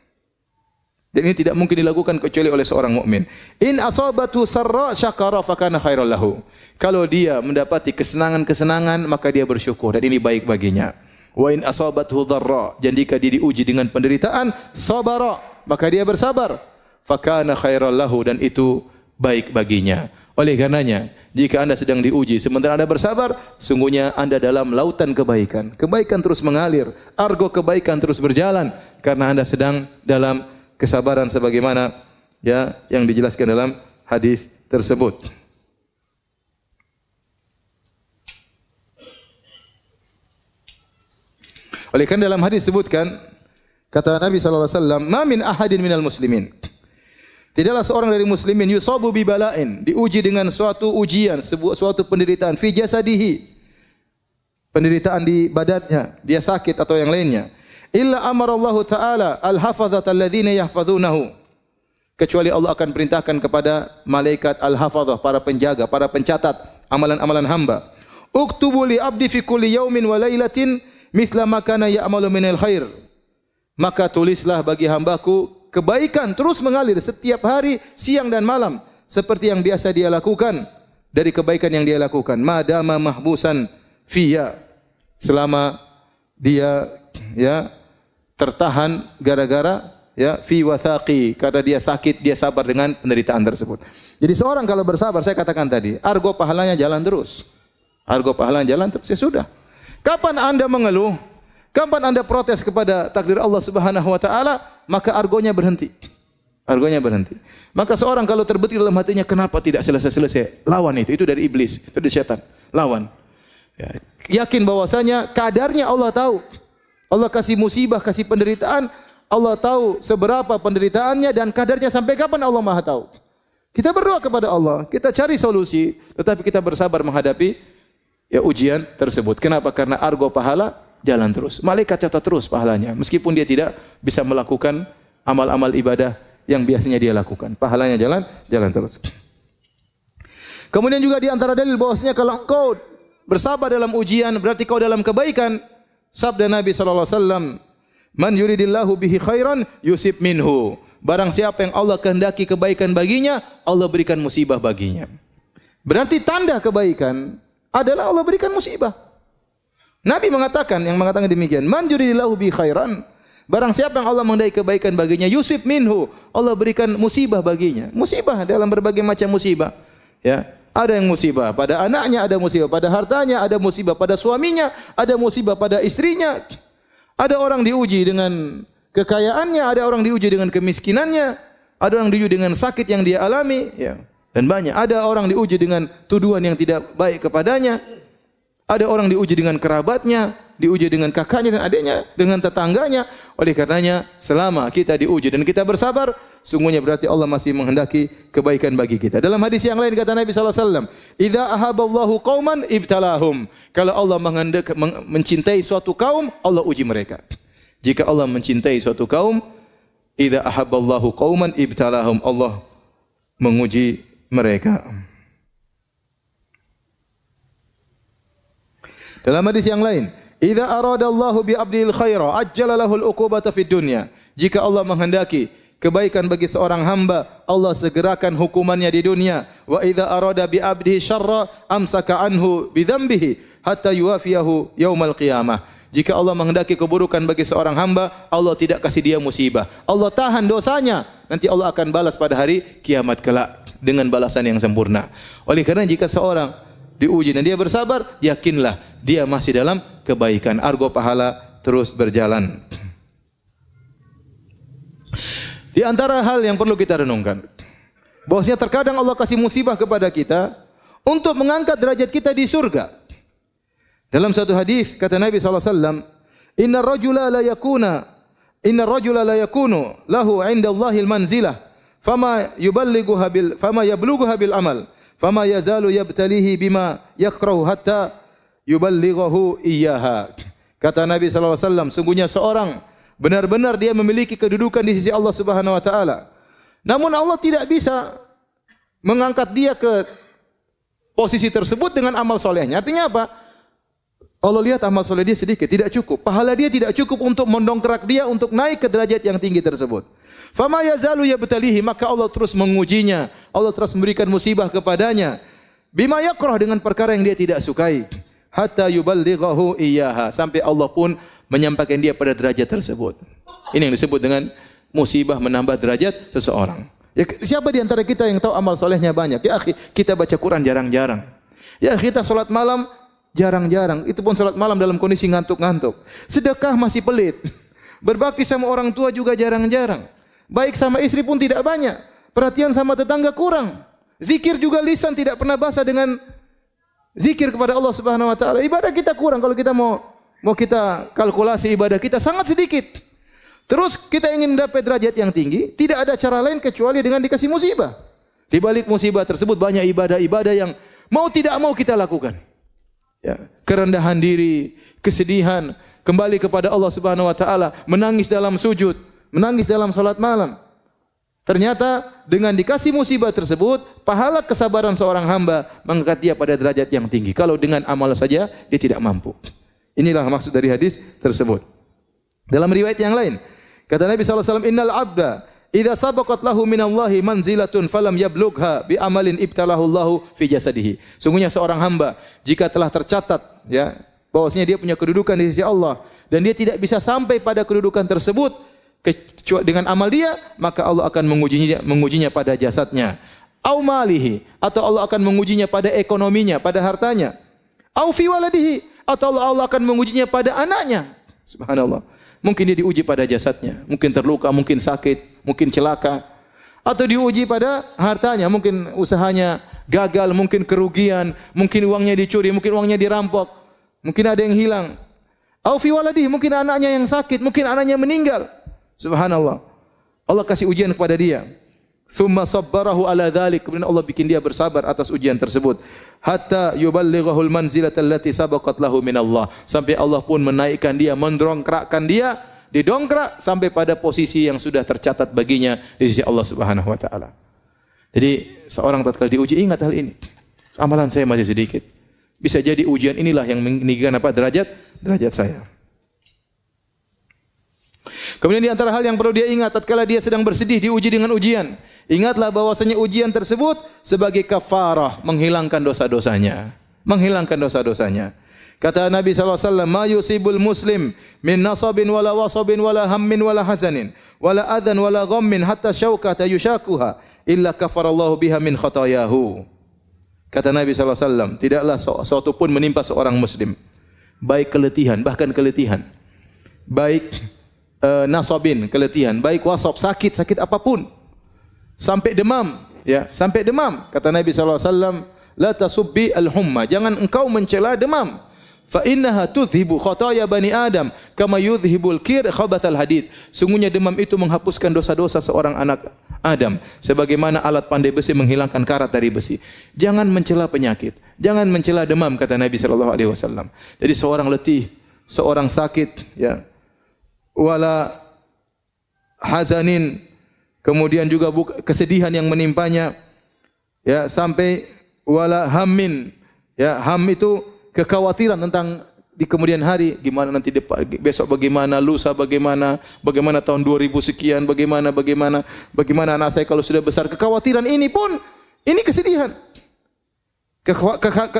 Dan ini tidak mungkin dilakukan kecuali oleh seorang mukmin. In asabatu sarra syakara fakana khairal lahu. Kalau dia mendapati kesenangan-kesenangan maka dia bersyukur dan ini baik baginya. Wa in asabathu dharra, dan jika dia diuji dengan penderitaan, sabara, maka dia bersabar. Fakana khairal lahu, dan itu baik baginya. Oleh karenanya, jika Anda sedang diuji sementara Anda bersabar, sungguhnya Anda dalam lautan kebaikan. Kebaikan terus mengalir, argo kebaikan terus berjalan karena Anda sedang dalam kesabaran sebagaimana ya yang dijelaskan dalam hadis tersebut. Oleh karena dalam hadis disebutkan, kata Nabi sallallahu alaihi wasallam, "Ma min ahadin minal muslimin." Tidaklah seorang dari muslimin yusabu bi bala'in, diuji dengan suatu ujian, suatu penderitaan fi jasadihi, penderitaan di badannya, dia sakit atau yang lainnya. Illa amarallahu ta'ala al-hafazata alladhina yahfazunahu. Kecuali Allah akan perintahkan kepada malaikat al-hafazah, para penjaga, para pencatat amalan-amalan hamba. Uktubu li abdi fi kulli yaumin wa lailatin mithla ma kana ya'malu minal khair. Maka tulislah bagi hambaku kebaikan terus mengalir setiap hari, siang dan malam, seperti yang biasa dia lakukan dari kebaikan yang dia lakukan. Madama mahbusan fiya, selama dia tertahan gara-gara fi wathaqi, karena dia sakit, dia sabar dengan penderitaan tersebut. Jadi seorang kalau bersabar, saya katakan tadi, argo pahalanya jalan terus. Argo pahalanya jalan terus, ya sudah. Kapan Anda mengeluh? Kapan Anda protes kepada takdir Allah Subhanahu wa taala, maka argonya berhenti. Argonya berhenti. Maka seorang kalau terbetik dalam hatinya, kenapa tidak selesai-selesai? Lawan itu dari iblis, itu dari setan. Lawan. Ya. Yakin bahwasanya kadarnya Allah tahu. Allah kasih musibah, kasih penderitaan, Allah tahu seberapa penderitaannya dan kadarnya sampai kapan Allah Maha tahu. Kita berdoa kepada Allah, kita cari solusi, tetapi kita bersabar menghadapi ujian tersebut. Kenapa? Karena argo pahala jalan terus. Malaikat catat terus pahalanya. Meskipun dia tidak bisa melakukan amal-amal ibadah yang biasanya dia lakukan. Pahalanya jalan terus. Kemudian juga di antara dalil bahwasanya kalau engkau bersabar dalam ujian, berarti kau dalam kebaikan. Sabda Nabi sallallahu alaihi wasallam, "Man yuridillahu bihi khairan yusib minhu." Barang siapa yang Allah kehendaki kebaikan baginya, Allah berikan musibah baginya. Berarti tanda kebaikan adalah Allah berikan musibah. Nabi mengatakan demikian, "Man yuridillahu bihi khairan." Barang siapa yang Allah menghendaki kebaikan baginya, yusib minhu, Allah berikan musibah baginya. Musibah dalam berbagai macam musibah. Ya. Ada yang musibah pada anaknya, ada musibah pada hartanya, ada musibah pada suaminya, ada musibah pada istrinya. Ada orang diuji dengan kekayaannya, ada orang diuji dengan kemiskinannya, ada orang diuji dengan sakit yang dia alami, ya. Dan banyak. Ada orang diuji dengan tuduhan yang tidak baik kepadanya. Ada orang diuji dengan kerabatnya, diuji dengan kakaknya dan adiknya, dengan tetangganya. Oleh karenanya, selama kita diuji dan kita bersabar, sungguhnya berarti Allah masih menghendaki kebaikan bagi kita. Dalam hadis yang lain kata Nabi sallallahu alaihi wasallam, "Idza ahabballahu qauman ibtalahum." Kalau Allah mencintai suatu kaum, Allah uji mereka. Jika Allah mencintai suatu kaum, idza ahabballahu qauman ibtalahum, Allah menguji mereka. Dalam hadis yang lain, "Idza aradallahu bi 'abdil khaira, ajjala lahul uqubata fid dunya." Jika Allah menghendaki kebaikan bagi seorang hamba, Allah segerakan hukumannya di dunia. Wa idza arada bi 'abdihi syarra, amsaka anhu bi dzambihi hatta yuwafiyahu yaumal qiyamah. Jika Allah menghendaki keburukan bagi seorang hamba, Allah tidak kasih dia musibah. Allah tahan dosanya, nanti Allah akan balas pada hari kiamat kelak dengan balasan yang sempurna. Oleh karena jika seorang diuji dan dia bersabar, yakinlah dia masih dalam kebaikan. Argo pahala terus berjalan. Di antara hal yang perlu kita renungkan, bahwasanya terkadang Allah kasih musibah kepada kita untuk mengangkat derajat kita di surga. Dalam satu hadis kata Nabi sallallahu alaihi wasallam, "Innar rajula la yakunu lahu 'inda Allahil manzilah, fama yablughuha bil amal, fama yazalu yabtalihi bima yakrahu hatta yuballighahu iyyaha." Kata Nabi sallallahu alaihi wasallam, sungguhnya seorang benar-benar dia memiliki kedudukan di sisi Allah Subhanahu wa taala. Namun Allah tidak bisa mengangkat dia ke posisi tersebut dengan amal solehnya. Artinya apa? Allah lihat amal soleh dia sedikit, tidak cukup. Pahala dia tidak cukup untuk mendongkrak dia untuk naik ke derajat yang tinggi tersebut. Fama yazalu yabtalihi, maka Allah terus mengujinya. Allah terus memberikan musibah kepadanya. Bima yakrah, dengan perkara yang dia tidak sukai. Hatta yuballighahu iyyaha, sampai Allah pun menyampaikan dia pada derajat tersebut. Ini yang disebut dengan musibah menambah derajat seseorang. Ya, siapa di antara kita yang tahu amal solehnya banyak? Ya akhi, kita baca Quran jarang-jarang. Ya, kita salat malam jarang-jarang. Itu pun salat malam dalam kondisi ngantuk-ngantuk. Sedekah masih pelit. Berbakti sama orang tua juga jarang-jarang. Baik sama istri pun tidak banyak. Perhatian sama tetangga kurang. Zikir juga lisan tidak pernah basah dengan zikir kepada Allah Subhanahu wa taala. Ibadah kita kurang. Kalau kita mau mau kita kalkulasi ibadah kita sangat sedikit. Terus kita ingin mendapat derajat yang tinggi, tidak ada cara lain kecuali dengan dikasih musibah. Di balik musibah tersebut banyak ibadah-ibadah yang mau tidak mau kita lakukan. Ya, kerendahan diri, kesedihan, kembali kepada Allah Subhanahu wa taala, menangis dalam sujud, menangis dalam salat malam. Ternyata dengan dikasih musibah tersebut, pahala kesabaran seorang hamba mengangkat dia pada derajat yang tinggi. Kalau dengan amal saja dia tidak mampu. Inilah maksud dari hadis tersebut. Dalam riwayat yang lain, kata Nabi sallallahu alaihi wasallam, "Innal 'abda idza sabaqat lahu minallahi manzilatun falam yablugha bi amalin ibtalahu Allahu fi jasadihi." Sungguhnya seorang hamba jika telah tercatat ya bahwasanya dia punya kedudukan di sisi Allah dan dia tidak bisa sampai pada kedudukan tersebut dengan amal dia, maka Allah akan mengujinya pada jasadnya. Au malihi, atau Allah akan mengujinya pada ekonominya, pada hartanya. Au fi waladihi, atau Allah akan mengujinya pada anaknya. Subhanallah. Mungkin dia diuji pada jasadnya, mungkin terluka, mungkin sakit, mungkin celaka, atau diuji pada hartanya, mungkin usahanya gagal, mungkin kerugian, mungkin uangnya dicuri, mungkin uangnya dirampok, mungkin ada yang hilang. Au fi waladihi, mungkin anaknya yang sakit, mungkin anaknya meninggal. Subhanallah. Allah kasih ujian kepada dia. Thumma sabbarahu ala dhalik. Kemudian Allah bikin dia bersabar atas ujian tersebut. Hatta yuballighahul manzilata allati sabaqat lahu min Allah. Sampai Allah pun menaikkan dia, mendongkrakkan dia, didongkrak sampai pada posisi yang sudah tercatat baginya di sisi Allah Subhanahu wa taala. Jadi seorang tatkala diuji ingat hal ini. Amalan saya masih sedikit. Bisa jadi ujian inilah yang meninggikan apa derajat saya. Kemudian di antara hal yang perlu dia ingat tatkala dia sedang bersedih diuji dengan ujian, ingatlah bahwasanya ujian tersebut sebagai kafarah, menghilangkan dosa-dosanya, menghilangkan dosa-dosanya. Kata Nabi sallallahu alaihi wasallam, "Ma yusibul muslim min nasabin wala wasabin wala hammin wala hazanin wala adan wala ghammin hatta syaukata yushakuha illa kafarallahu biha min khatayahu." Kata Nabi sallallahu alaihi wasallam, tidaklah sesuatu pun menimpa seorang muslim, baik keletihan, bahkan keletihan, baik nasabin, keletihan, baik wasab, sakit apapun, sampai demam, ya, sampai demam. Kata Nabi sallallahu alaihi wasallam, la tasubbi al-humma, jangan engkau mencela demam. Fa innaha tudhibu khataya bani Adam kama yudhibul kir khabathal hadid. Sungguhnya demam itu menghapuskan dosa-dosa seorang anak Adam sebagaimana alat pandai besi menghilangkan karat dari besi. Jangan mencela penyakit, jangan mencela demam, kata Nabi sallallahu alaihi wasallam. Jadi seorang letih, seorang sakit, ya, wala hazanin, kemudian juga kesedihan yang menimpanya, ya, sampai wala hammin, ya, ham itu kekhawatiran tentang di kemudian hari, gimana nanti besok, bagaimana lusa, bagaimana tahun 2000 sekian, bagaimana anak saya kalau sudah besar. Kekhawatiran ini pun ini kesedihan.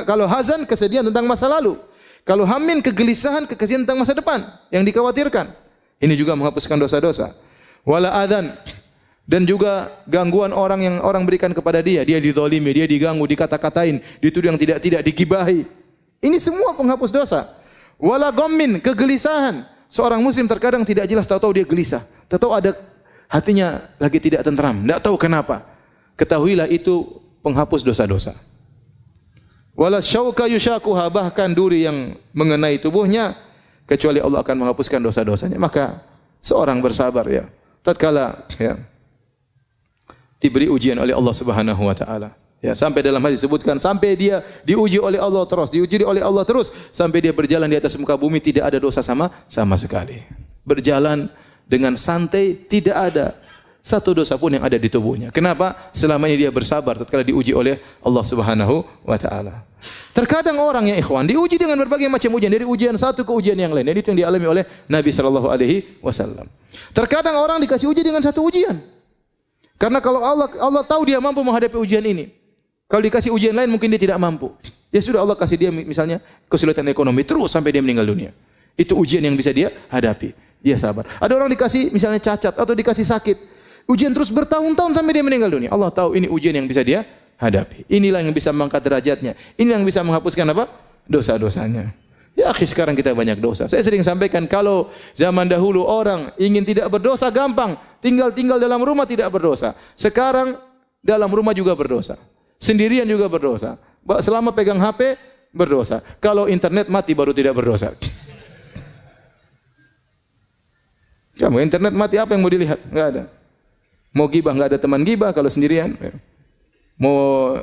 Kalau hazan, kesedihan tentang masa lalu. Kalau hammin, kegelisahan, kesedihan tentang masa depan yang dikhawatirkan. Ini juga menghapuskan dosa-dosa. Wala adzan, dan juga gangguan orang yang orang berikan kepada dia dizalimi, dia diganggu, dikata-katain, dituduh yang tidak digibahi. Ini semua penghapus dosa. Wala ghammin, kegelisahan. Seorang muslim terkadang tidak jelas, tahu-tahu dia gelisah, tahu-tahu ada hatinya lagi tidak tenteram, tidak tahu kenapa. Ketahuilah itu penghapus dosa-dosa. Wala syauka yushakuha, bahkan duri yang mengenai tubuhnya, kecuali Allah akan menghapuskan dosa-dosanya. Maka seorang bersabar, ya, tatkala, ya, diberi ujian oleh Allah Subhanahu wa taala. Ya, sampai dalam hadis disebutkan sampai dia diuji oleh Allah terus, diuji oleh Allah terus sampai dia berjalan di atas muka bumi tidak ada dosa sama sekali. Berjalan dengan santai, tidak ada satu dosa pun yang ada di tubuhnya. Kenapa? Selama ini dia bersabar tatkala diuji oleh Allah Subhanahu wa taala. Terkadang orang, ya ikhwan, diuji dengan berbagai macam ujian, dari ujian satu ke ujian yang lain. Dan itu yang dialami oleh Nabi sallallahu alaihi wasallam. Terkadang orang dikasih uji dengan satu ujian. Karena kalau Allah tahu dia mampu menghadapi ujian ini. Kalau dikasih ujian lain mungkin dia tidak mampu. Ya sudah, Allah kasih dia misalnya kesulitan ekonomi terus sampai dia meninggal dunia. Itu ujian yang bisa dia hadapi. Dia sabar. Ada orang dikasih misalnya cacat atau dikasih sakit. Ujian terus bertahun-tahun sampai dia meninggal dunia. Allah tahu ini ujian yang bisa dia hadapi. Inilah yang bisa mengangkat derajatnya. Ini yang bisa menghapuskan apa? Dosa-dosanya. Ya akhi, sekarang kita banyak dosa. Saya sering sampaikan kalau zaman dahulu orang ingin tidak berdosa gampang. Tinggal dalam rumah tidak berdosa. Sekarang dalam rumah juga berdosa. Sendirian juga berdosa. Selama pegang HP berdosa. Kalau internet mati baru tidak berdosa. Kamu internet mati, apa yang mau dilihat? Enggak ada. Mau gibah enggak ada teman gibah kalau sendirian. Mau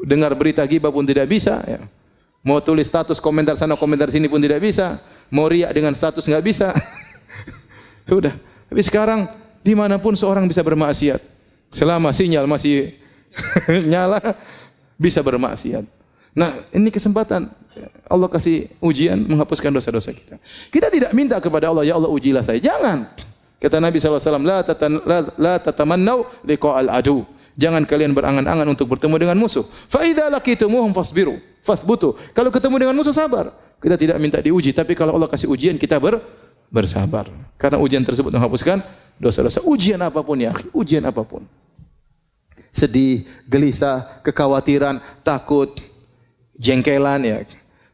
dengar berita gibah pun tidak bisa. Ya. Mau tulis status komentar sana komentar sini pun tidak bisa. Mau riak dengan status enggak bisa. Sudah. Tapi sekarang dimanapun seorang bisa bermaksiat. Selama sinyal masih nyala bisa bermaksiat. Nah, ini kesempatan Allah kasih ujian menghapuskan dosa-dosa kita. Kita tidak minta kepada Allah, ya Allah ujilah saya. Jangan. Kata Nabi SAW, la tatamannau liqa'al adu. Jangan kalian berangan-angan untuk bertemu dengan musuh. Fa idza laqitumuhum fasbiru, fasbutu. Kalau ketemu dengan musuh sabar. Kita tidak minta diuji, tapi kalau Allah kasih ujian kita bersabar. Karena ujian tersebut menghapuskan dosa-dosa. Ujian apapun ya, ujian apapun. Sedih, gelisah, kekhawatiran, takut, jengkelan ya.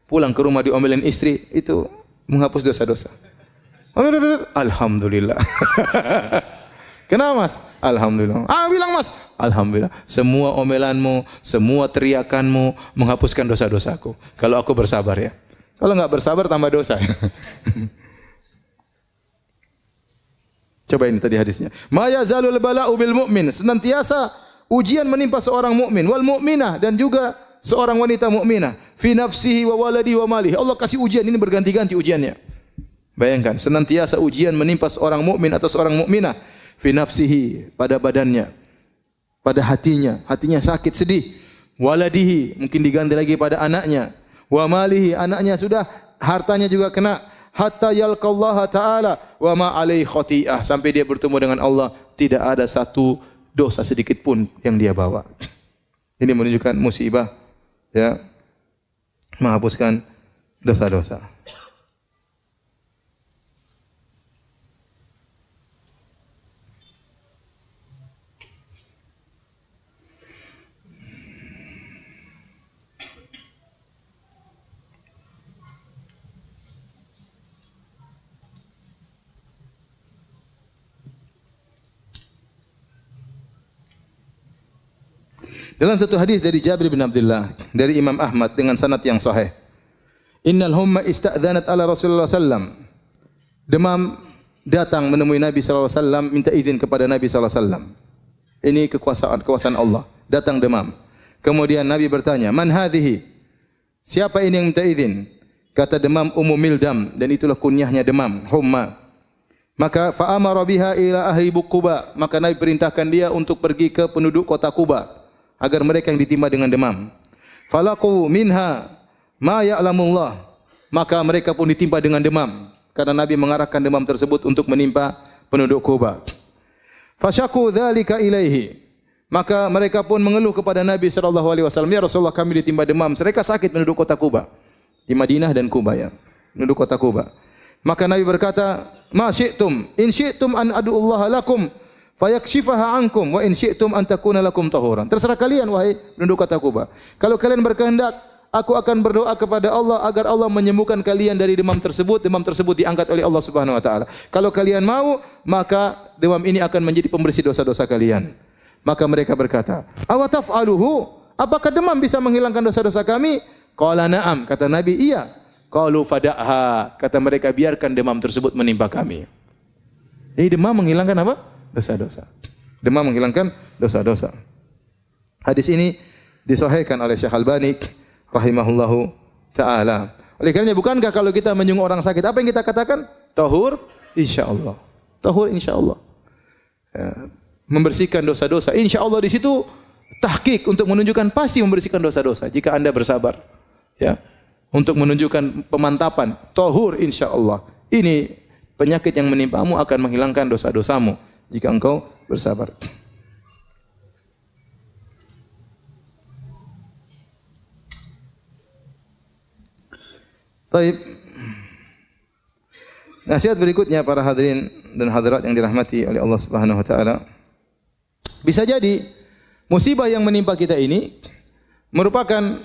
Pulang ke rumah diomelin istri, itu menghapus dosa-dosa. Alhamdulillah. Kenapa Mas? Alhamdulillah. Bilang Mas, alhamdulillah. Semua omelanmu, semua teriakanmu menghapuskan dosa-dosaku. Kalau aku bersabar ya. Kalau enggak bersabar tambah dosa. Coba ini tadi hadisnya. Ma yazalul bala'u bil mu'min. Senantiasa ujian menimpa seorang mukmin wal mu'minah dan juga seorang wanita mukminah fi nafsihi wa waladi wa malihi. Allah kasih ujian ini berganti-ganti ujiannya. Bayangkan, senantiasa ujian menimpa seorang mukmin atau seorang mukminah fi nafsihi, pada badannya, pada hatinya sakit, sedih. Waladihi, mungkin diganti lagi pada anaknya. Wa malihi, anaknya sudah, hartanya juga kena. Hatta yalqallaha ta'ala wa ma alaihi khati'ah, sampai dia bertemu dengan Allah tidak ada satu dosa sedikit pun yang dia bawa. Ini menunjukkan musibah ya, menghapuskan dosa-dosa. Dalam satu hadis dari Jabir bin Abdullah dari Imam Ahmad dengan sanad yang sahih. Innal humma ista'dzanat ala Rasulullah sallam. Demam datang menemui Nabi sallallahu alaihi wasallam, minta izin kepada Nabi sallallahu alaihi wasallam. Ini kekuasaan Allah. Datang demam. Kemudian Nabi bertanya, "Man hadhihi?" Siapa ini yang minta izin? Kata demam Ummu Mildam, dan itulah kunyahnya demam, humma. Maka fa amara biha ila ahli Quba. Maka Nabi perintahkan dia untuk pergi ke penduduk kota Quba agar mereka yang ditimpa dengan demam. Falaqu minha ma ya'lamullah. Maka mereka pun ditimpa dengan demam karena Nabi mengarahkan demam tersebut untuk menimpa penduduk Quba. Fasyaku dzalika ilaihi. Maka mereka pun mengeluh kepada Nabi sallallahu alaihi wasallam, "Ya Rasulullah, kami ditimpa demam." Mereka sakit penduduk kota Quba. Di Madinah dan Quba ya. Penduduk kota Quba. Maka Nabi berkata, "Ma syi'tum, in syi'tum an ad'ullaha lakum fayakshifaha ankum wa in syi'tum an takuna lakum tahuran." Terserah kalian wahai penduduk kota Quba. Kalau kalian berkehendak, aku akan berdoa kepada Allah agar Allah menyembuhkan kalian dari demam tersebut diangkat oleh Allah Subhanahu wa taala. Kalau kalian mau, maka demam ini akan menjadi pembersih dosa-dosa kalian. Maka mereka berkata, "Awa taf'aluhu?" Apakah demam bisa menghilangkan dosa-dosa kami? Qala na'am, kata Nabi, iya. Qalu fada'ha, kata mereka, biarkan demam tersebut menimpa kami. Jadi demam menghilangkan apa? Dosa-dosa. Demam menghilangkan dosa-dosa. Hadis ini disahihkan oleh Syekh Albani rahimahullahu taala. Oleh karenanya bukankah kalau kita menyungguh orang sakit, apa yang kita katakan? Tahur insyaallah. Tahur insyaallah. Ya, membersihkan dosa-dosa. Insyaallah di situ tahqiq untuk menunjukkan pasti membersihkan dosa-dosa jika Anda bersabar. Ya. Untuk menunjukkan pemantapan, tahur insyaallah. Ini penyakit yang menimpamu akan menghilangkan dosa-dosamu jika engkau bersabar. Baik. Nasihat berikutnya para hadirin dan hadirat yang dirahmati oleh Allah Subhanahu wa taala. Bisa jadi musibah yang menimpa kita ini merupakan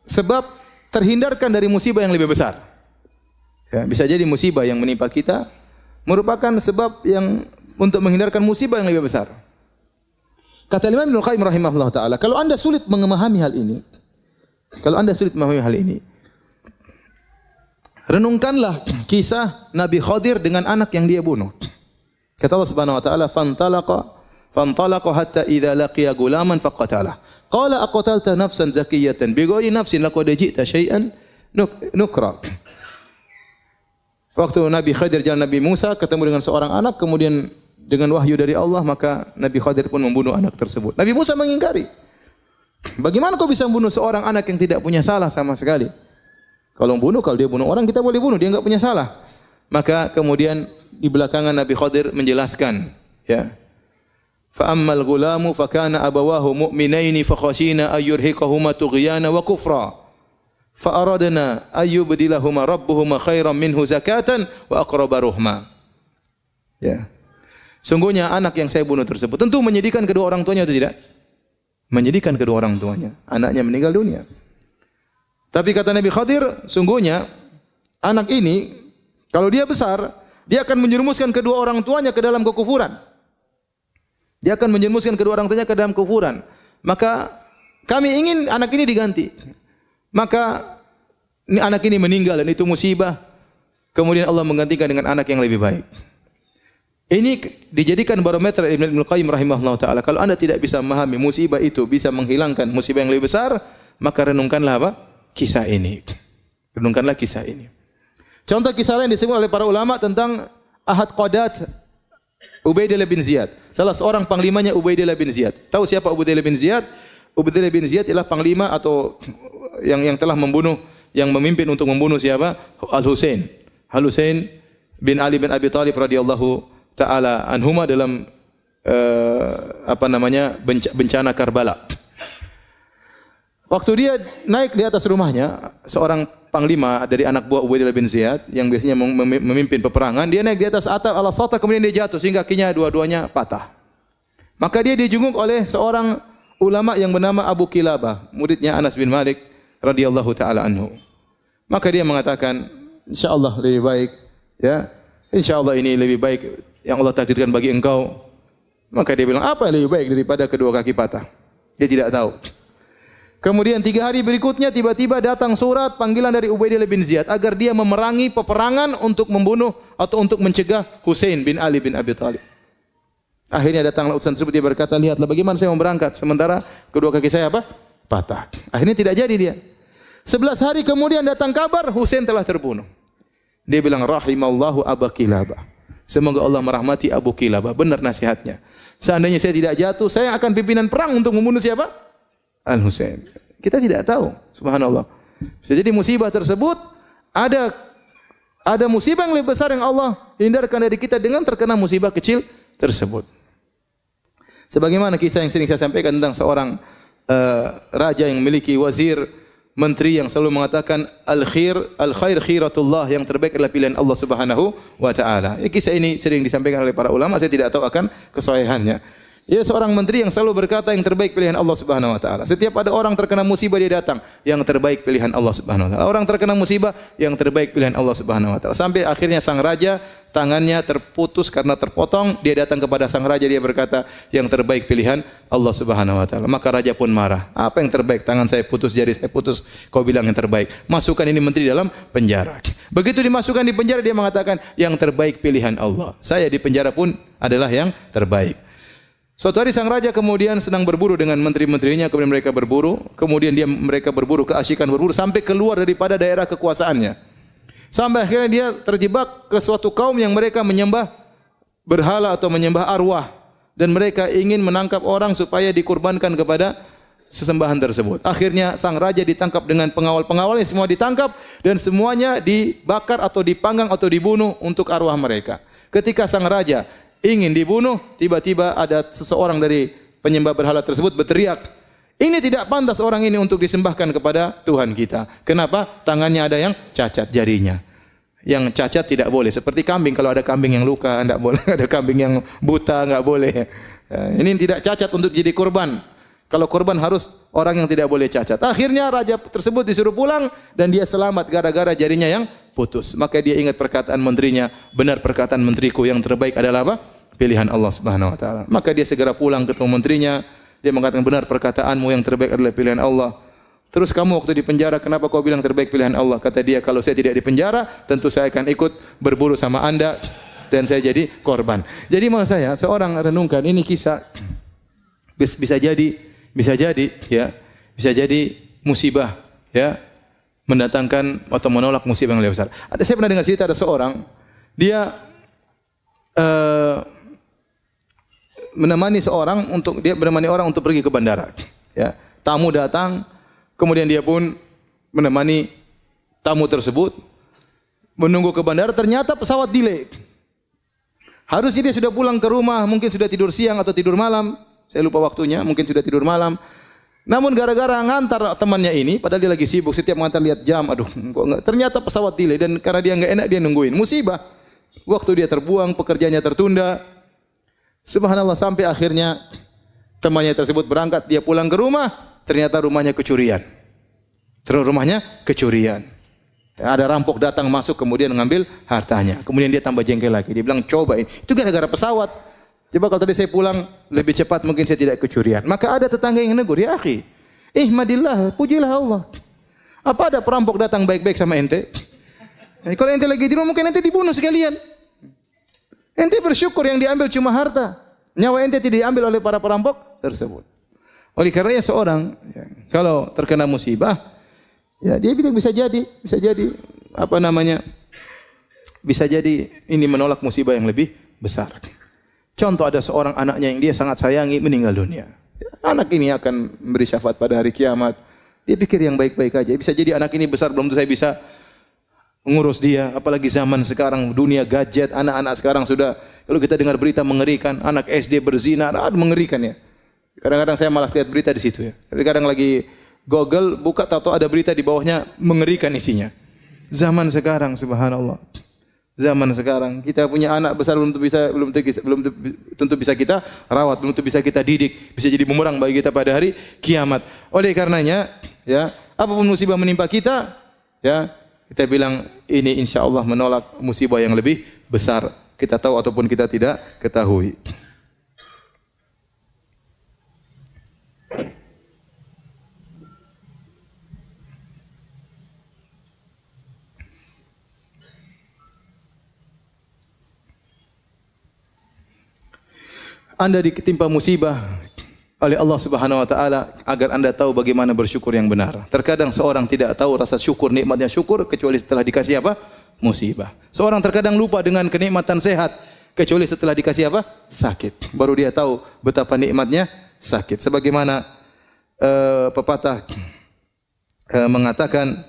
sebab terhindarkan dari musibah yang lebih besar. Ya, bisa jadi musibah yang menimpa kita merupakan sebab yang untuk menghindarkan musibah yang lebih besar. Kata Imam Ibnu Qayyim rahimahullah taala, kalau Anda sulit memahami hal ini, renungkanlah kisah Nabi Khadir dengan anak yang dia bunuh. Kata Allah Subhanahu wa taala, "Fantalaqa hatta idza laqiya gulaman faqatalah. Qala aqtalta nafsan zakiyatan bighairi nafsin laqad ji'ta syai'an nukra." Waktu Nabi Khadir jalan Nabi Musa ketemu dengan seorang anak, kemudian dengan wahyu dari Allah maka Nabi Khadir pun membunuh anak tersebut. Nabi Musa mengingkari. Bagaimana kau bisa membunuh seorang anak yang tidak punya salah sama sekali? Kalau dia bunuh orang kita boleh bunuh, dia enggak punya salah. Maka kemudian di belakangan Nabi Khadir menjelaskan, ya. Fa ammal ghulamu fa kana abawahu mu'minaini fa khashina ayyurhiqahuma tughyana wa kufra. Fa aradna ayyubdilahuma rabbuhuma khairan minhu zakatan wa aqraba ruhma. Ya. Sungguhnya anak yang saya bunuh tersebut tentu menyedihkan kedua orang tuanya atau tidak? Menyedihkan kedua orang tuanya. Anaknya meninggal dunia. Tapi kata Nabi Khadir, sungguhnya anak ini kalau dia besar, dia akan menjerumuskan kedua orang tuanya ke dalam kekufuran. Dia akan menjerumuskan kedua orang tuanya ke dalam kekufuran. Maka kami ingin anak ini diganti. Maka anak ini meninggal dan itu musibah. Kemudian Allah menggantikan dengan anak yang lebih baik. Ini dijadikan barometer Ibnu Qayyim rahimahullah taala. Kalau Anda tidak bisa memahami musibah itu bisa menghilangkan musibah yang lebih besar, maka renungkanlah apa? Kisah ini. Renungkanlah kisah ini. Contoh kisah lain disebut oleh para ulama tentang Ahad Qadat Ubaidillah bin Ziyad. Salah seorang panglimanya Ubaidillah bin Ziyad. Tahu siapa Ubaidillah bin Ziyad? Ubaidillah bin Ziyad ialah panglima atau yang telah membunuh, yang memimpin untuk membunuh siapa? Al-Husain. Al-Husain bin Ali bin Abi Thalib radhiyallahu taala anhuma dalam bencana Karbala. Waktu dia naik di atas rumahnya, seorang panglima dari anak buah Ubaidillah bin Ziyad yang biasanya memimpin peperangan, dia naik di atas atap al-Sata kemudian dia jatuh sehingga kakinya dua-duanya patah. Maka dia dijunguk oleh seorang ulama yang bernama Abu Kilabah, muridnya Anas bin Malik radhiyallahu taala anhu. Maka dia mengatakan, insyaallah lebih baik, ya. Insyaallah ini lebih baik yang Allah takdirkan bagi engkau. Maka dia bilang, apa yang lebih baik daripada kedua kaki patah? Dia tidak tahu. Kemudian 3 hari berikutnya tiba-tiba datang surat panggilan dari Ubaidillah bin Ziyad agar dia memerangi peperangan untuk membunuh atau untuk mencegah Husain bin Ali bin Abi Thalib. Akhirnya datanglah utusan tersebut, dia berkata, lihatlah bagaimana saya mau berangkat sementara kedua kaki saya apa? Patah. Akhirnya tidak jadi dia. 11 hari kemudian datang kabar Husain telah terbunuh. Dia bilang, rahimallahu Abu Kilabah. Semoga Allah merahmati Abu Kilabah. Benar nasihatnya. Seandainya saya tidak jatuh, saya akan pimpinan perang untuk membunuh siapa? Al-Husain. Kita tidak tahu, subhanallah. Bisa jadi musibah tersebut ada musibah yang lebih besar yang Allah hindarkan dari kita dengan terkena musibah kecil tersebut. Sebagaimana kisah yang sering saya sampaikan tentang seorang raja yang memiliki wazir, menteri yang selalu mengatakan al-khair khiratullah, yang terbaik adalah pilihan Allah Subhanahu wa taala. Kisah ini sering disampaikan oleh para ulama, saya tidak tahu akan kesahihannya. Dia seorang menteri yang selalu berkata yang terbaik pilihan Allah Subhanahu wa taala. Setiap ada orang terkena musibah dia datang, yang terbaik pilihan Allah Subhanahu wa taala. Orang terkena musibah, yang terbaik pilihan Allah Subhanahu wa taala. Sampai akhirnya sang raja tangannya terputus karena terpotong, dia datang kepada sang raja, dia berkata, yang terbaik pilihan Allah Subhanahu wa taala. Maka raja pun marah. Apa yang terbaik? Tangan saya putus, jari saya putus, kau bilang yang terbaik. Masukkan ini menteri dalam penjara. Begitu dimasukkan di penjara, dia mengatakan yang terbaik pilihan Allah. Saya di penjara pun adalah yang terbaik. Suatu hari sang raja kemudian sedang berburu dengan menteri-menterinya, kemudian mereka berburu, kemudian mereka berburu, keasyikan berburu sampai keluar daripada daerah kekuasaannya. Sampai akhirnya dia terjebak ke suatu kaum yang mereka menyembah berhala atau menyembah arwah, dan mereka ingin menangkap orang supaya dikurbankan kepada sesembahan tersebut. Akhirnya sang raja ditangkap dengan pengawal-pengawalnya, semua ditangkap dan semuanya dibakar atau dipanggang atau dibunuh untuk arwah mereka. Ketika sang raja ingin dibunuh, tiba-tiba ada seseorang dari penyembah berhala tersebut berteriak, ini tidak pantas orang ini untuk disembahkan kepada Tuhan kita. Kenapa? Tangannya ada yang cacat jarinya. Yang cacat tidak boleh. Seperti kambing, kalau ada kambing yang luka, tidak boleh. Ada kambing yang buta, tidak boleh. Ini tidak cacat untuk jadi korban. Kalau korban harus orang yang tidak boleh cacat. Akhirnya raja tersebut disuruh pulang dan dia selamat gara-gara jarinya yang putus. Maka dia ingat perkataan menterinya, benar perkataan menteriku, yang terbaik adalah apa? Pilihan Allah Subhanahu wa taala. Maka dia segera pulang ketemu menterinya, dia mengatakan benar perkataanmu, yang terbaik adalah pilihan Allah. Terus kamu waktu di penjara, kenapa kau bilang terbaik pilihan Allah? Kata dia, kalau saya tidak di penjara, tentu saya akan ikut berburu sama Anda dan saya jadi korban. Jadi maksud saya, seorang renungkan ini kisah bisa jadi musibah, ya, mendatangkan atau menolak musibah yang lebih besar. Saya pernah dengar cerita ada seorang dia menemani orang untuk pergi ke bandara. Ya, tamu datang, kemudian dia pun menemani tamu tersebut menunggu ke bandara. Ternyata pesawat delay. Harusnya dia sudah pulang ke rumah, mungkin sudah tidur siang atau tidur malam. Saya lupa waktunya, mungkin sudah tidur malam. Namun gara-gara ngantar temannya ini, padahal dia lagi sibuk, setiap ngantar lihat jam, aduh, kok enggak. Ternyata pesawat delay dan karena dia enggak enak dia nungguin. Musibah. Waktu dia terbuang, pekerjaannya tertunda. Subhanallah, sampai akhirnya temannya tersebut berangkat, dia pulang ke rumah, ternyata rumahnya kecurian. Ada rampok datang masuk kemudian mengambil hartanya. Kemudian dia tambah jengkel lagi. Dia bilang, coba ini. Itu gara-gara pesawat. Coba kalau tadi saya pulang lebih cepat mungkin saya tidak kecurian. Maka ada tetangga yang negur, ya akhi, ihmadillah, pujilah Allah. Apa ada perampok datang baik-baik sama ente? Kalau ente lagi di rumah mungkin ente dibunuh sekalian. Ente bersyukur yang diambil cuma harta. Nyawa ente tidak diambil oleh para perampok tersebut. Oleh karenanya seorang kalau terkena musibah, ya dia bilang bisa jadi bisa jadi ini menolak musibah yang lebih besar. Contoh ada seorang anaknya yang dia sangat sayangi meninggal dunia. Anak ini akan memberi syafaat pada hari kiamat. Dia pikir yang baik-baik aja. Bisa jadi anak ini besar belum tentu saya bisa mengurus dia. Apalagi zaman sekarang dunia gadget, anak-anak sekarang sudah kalau kita dengar berita mengerikan, anak SD berzina, mengerikan ya. Kadang-kadang saya malas lihat berita di situ ya. Kadang kadang lagi Google buka tahu ada berita di bawahnya mengerikan isinya. Zaman sekarang subhanallah. Zaman sekarang kita punya anak besar belum tentu bisa kita rawat, belum tentu bisa kita didik, bisa jadi bumerang bagi kita pada hari kiamat. Oleh karenanya, ya, apapun musibah menimpa kita, ya, kita bilang ini insyaallah menolak musibah yang lebih besar. Kita tahu ataupun kita tidak ketahui. Anda ditimpa musibah oleh Allah Subhanahu wa taala agar Anda tahu bagaimana bersyukur yang benar. Terkadang seorang tidak tahu rasa syukur, nikmatnya syukur kecuali setelah dikasih apa? Musibah. Seorang terkadang lupa dengan kenikmatan sehat kecuali setelah dikasih apa? Sakit. Baru dia tahu betapa nikmatnya sakit. Sebagaimana pepatah mengatakan,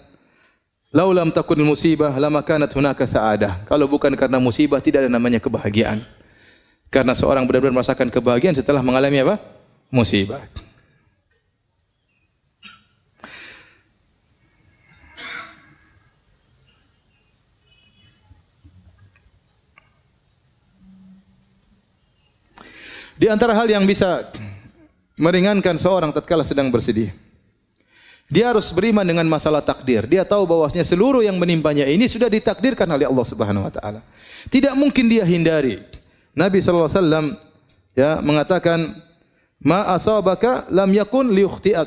"Lau lam takun musibah lama kanat hunaka sa'adah." Kalau bukan karena musibah tidak ada namanya kebahagiaan. Karena seorang benar-benar merasakan kebahagiaan setelah mengalami apa? Musibah. Di antara hal yang bisa meringankan seorang tatkala sedang bersedih, dia harus beriman dengan masalah takdir. Dia tahu bahwasanya seluruh yang menimpanya ini sudah ditakdirkan oleh Allah Subhanahu wa taala. Tidak mungkin dia hindari. Nabi sallallahu alaihi wasallam ya mengatakan, "Ma asabaka lam yakun liyukhti'ak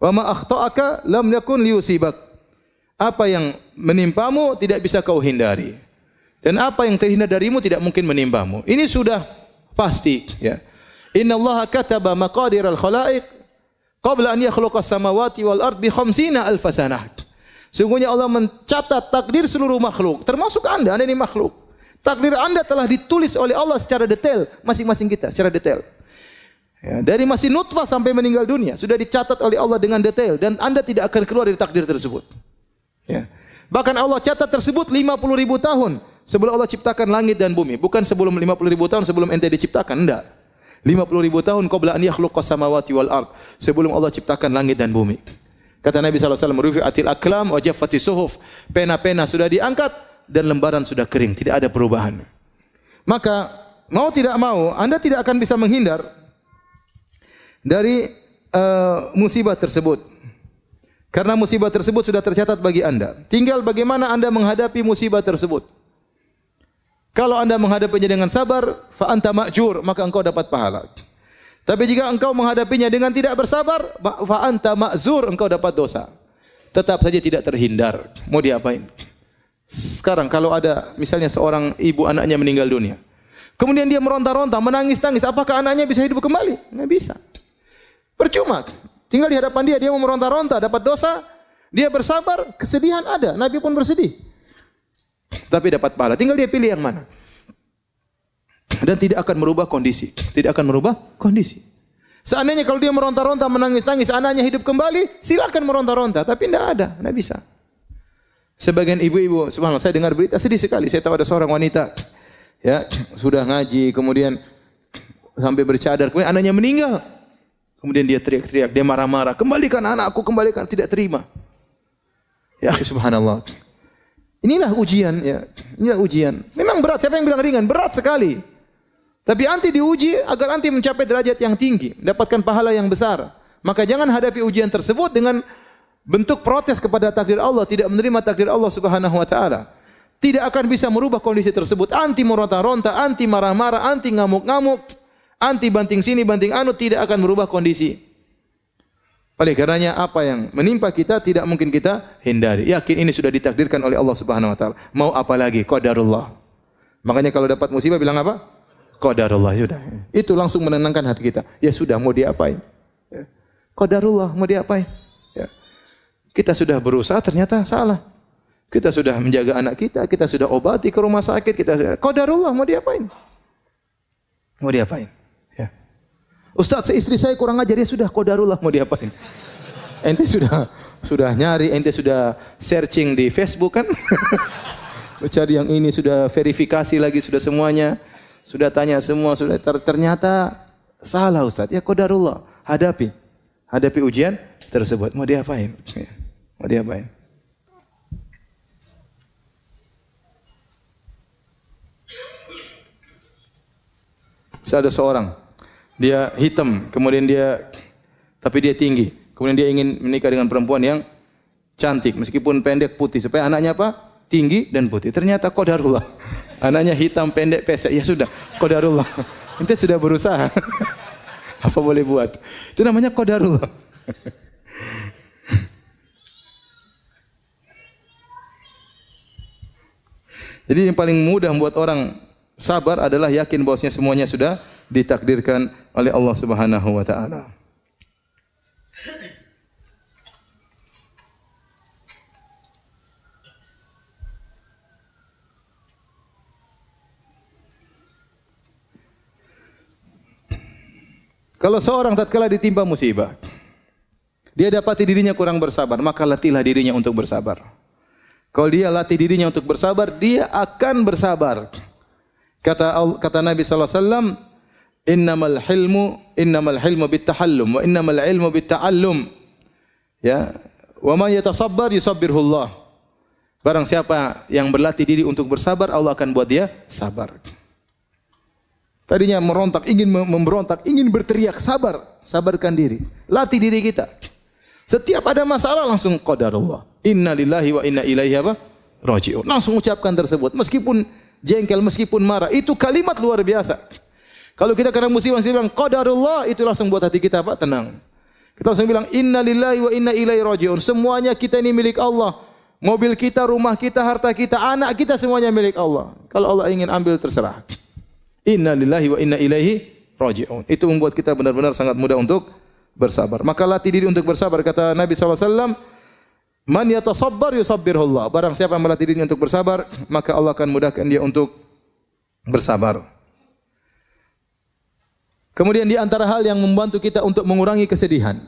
wa ma akhta'aka lam yakun liyusibak." Apa yang menimpamu tidak bisa kau hindari. Dan apa yang terhindar darimu tidak mungkin menimpamu. Ini sudah pasti ya. Innallaha kataba maqadiral khalaiq qabla an yakhluqas samawati wal ard bi 50,000 sanah. Sungguhnya Allah mencatat takdir seluruh makhluk, termasuk Anda ini makhluk. Takdir Anda telah ditulis oleh Allah secara detail, masing-masing kita secara detail. Ya, dari masih nutfah sampai meninggal dunia sudah dicatat oleh Allah dengan detail dan Anda tidak akan keluar dari takdir tersebut. Ya. Bahkan Allah catat tersebut 50.000 tahun sebelum Allah ciptakan langit dan bumi, bukan sebelum 50.000 tahun sebelum ente diciptakan, enggak. 50.000 tahun qabla an yakhluqas samawati wal ard, sebelum Allah ciptakan langit dan bumi. Kata Nabi sallallahu alaihi wasallam, "Rufi'atil aqlam wa jaffatis suhuf." Pena-pena sudah diangkat dan lembaran sudah kering, tidak ada perubahan. Maka mau tidak mau Anda tidak akan bisa menghindar dari musibah tersebut. Karena musibah tersebut sudah tercatat bagi Anda. Tinggal bagaimana Anda menghadapi musibah tersebut. Kalau Anda menghadapinya dengan sabar, fa anta ma'jur, maka engkau dapat pahala. Tapi jika engkau menghadapinya dengan tidak bersabar, fa anta ma'zur, engkau dapat dosa. Tetap saja tidak terhindar. Mau diapain? Sekarang kalau ada misalnya seorang ibu anaknya meninggal dunia, kemudian dia meronta-ronta, menangis-nangis, apakah anaknya bisa hidup kembali? Nggak bisa. Percuma. Tinggal di hadapan dia mau meronta-ronta, dapat dosa, dia bersabar, kesedihan ada. Nabi pun bersedih. Tapi dapat pahala. Tinggal dia pilih yang mana. Dan tidak akan merubah kondisi. Tidak akan merubah kondisi. Seandainya kalau dia meronta-ronta, menangis-nangis, anaknya hidup kembali, silakan meronta-ronta. Tapi tidak ada, tidak bisa. Sebagian ibu-ibu, subhanallah, saya dengar berita sedih sekali. Saya tahu ada seorang wanita, ya, sudah ngaji, kemudian sampai bercadar, kemudian anaknya meninggal. Kemudian dia teriak-teriak, dia marah-marah, kembalikan anakku, kembalikan, tidak terima. Ya, subhanallah. Inilah ujian, ya. Inilah ujian. Memang berat, siapa yang bilang ringan? Berat sekali. Tapi anti diuji agar anti mencapai derajat yang tinggi, mendapatkan pahala yang besar. Maka jangan hadapi ujian tersebut dengan bentuk protes kepada takdir Allah, tidak menerima takdir Allah Subhanahu wa taala. Tidak akan bisa merubah kondisi tersebut. Anti meronta-ronta, anti marah-marah, anti ngamuk-ngamuk, anti banting sini banting anu, tidak akan merubah kondisi. Oleh karenanya apa yang menimpa kita tidak mungkin kita hindari. Yakin ini sudah ditakdirkan oleh Allah Subhanahu wa taala. Mau apa lagi? Qadarullah. Makanya kalau dapat musibah bilang apa? Qadarullah, sudah. Itu langsung menenangkan hati kita. Ya sudah, mau diapain? Ya. Qadarullah, mau diapain? Ya. Kita sudah berusaha, ternyata salah. Kita sudah menjaga anak kita sudah obati ke rumah sakit, qadarullah, mau diapain? Mau diapain? Ya. Ustaz, istri saya kurang ajar, ya sudah, qadarullah, mau diapain? Ente sudah nyari, ente sudah searching di Facebook kan? Cari yang ini, sudah verifikasi lagi, sudah semuanya. Sudah tanya semua, sudah ternyata salah Ustaz. Ya qadarullah, hadapi ujian tersebut. Mau diapain? Ya. Mau diapain? Bisa ada seorang, dia hitam, kemudian tapi dia tinggi. Kemudian dia ingin menikah dengan perempuan yang cantik, meskipun pendek putih, supaya anaknya apa? Tinggi dan putih. Ternyata qadarullah. Anaknya hitam, pendek, pesek. Ya sudah, qadarullah. Ente sudah berusaha. Apa boleh buat? Itu namanya qadarullah. Jadi yang paling mudah membuat orang sabar adalah yakin bahwasanya semuanya sudah ditakdirkan oleh Allah Subhanahu wa taala. Kalau seorang tatkala ditimpa musibah, dia dapati dirinya kurang bersabar, maka latihlah dirinya untuk bersabar. Kalau dia latih dirinya untuk bersabar, dia akan bersabar. Kata Nabi sallallahu alaihi wasallam, innamal hilmu bittahallum wa innamal ilmu bitta'allum. Ya, wa man yatasabbar yusabbirhu Allah. Barang siapa yang berlatih diri untuk bersabar, Allah akan buat dia sabar. Tadinya merontak, ingin memberontak, ingin berteriak, sabarkan diri. Latih diri kita. Setiap ada masalah langsung qadarullah. Inna lillahi wa inna ilaihi raji'un. Langsung ucapkan tersebut. Meskipun jengkel, meskipun marah, itu kalimat luar biasa. Kalau kita kena musibah, kita bilang qadarullah, itu langsung buat hati kita tenang. Kita langsung bilang inna lillahi wa inna ilaihi raji'un. Semuanya kita ini milik Allah. Mobil kita, rumah kita, harta kita, anak kita semuanya milik Allah. Kalau Allah ingin ambil terserah. Inna lillahi wa inna ilaihi raji'un. Itu membuat kita benar-benar sangat mudah untuk bersabar. Maka latih diri untuk bersabar. Kata Nabi SAW, man yatasabbar yusabbirullah. Barang siapa yang melatih diri untuk bersabar, maka Allah akan mudahkan dia untuk bersabar. Kemudian di antara hal yang membantu kita untuk mengurangi kesedihan,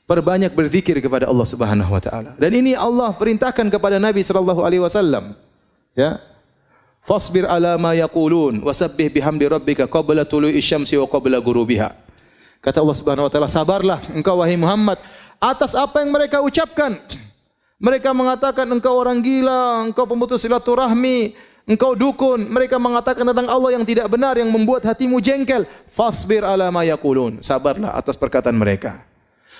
perbanyak berzikir kepada Allah Subhanahu wa taala. Dan ini Allah perintahkan kepada Nabi sallallahu alaihi wasallam. Ya. Fasbir ala ma yaqulun wasabbih bihamdi rabbika qabla tulu'i syamsi wa qabla ghurubiha. Kata Allah Subhanahu wa taala, sabarlah engkau wahai Muhammad atas apa yang mereka ucapkan. Mereka mengatakan engkau orang gila, engkau pemutus silaturahmi, engkau dukun. Mereka mengatakan tentang Allah yang tidak benar, yang membuat hatimu jengkel. Fasbir ala ma yaqulun. Sabarlah atas perkataan mereka.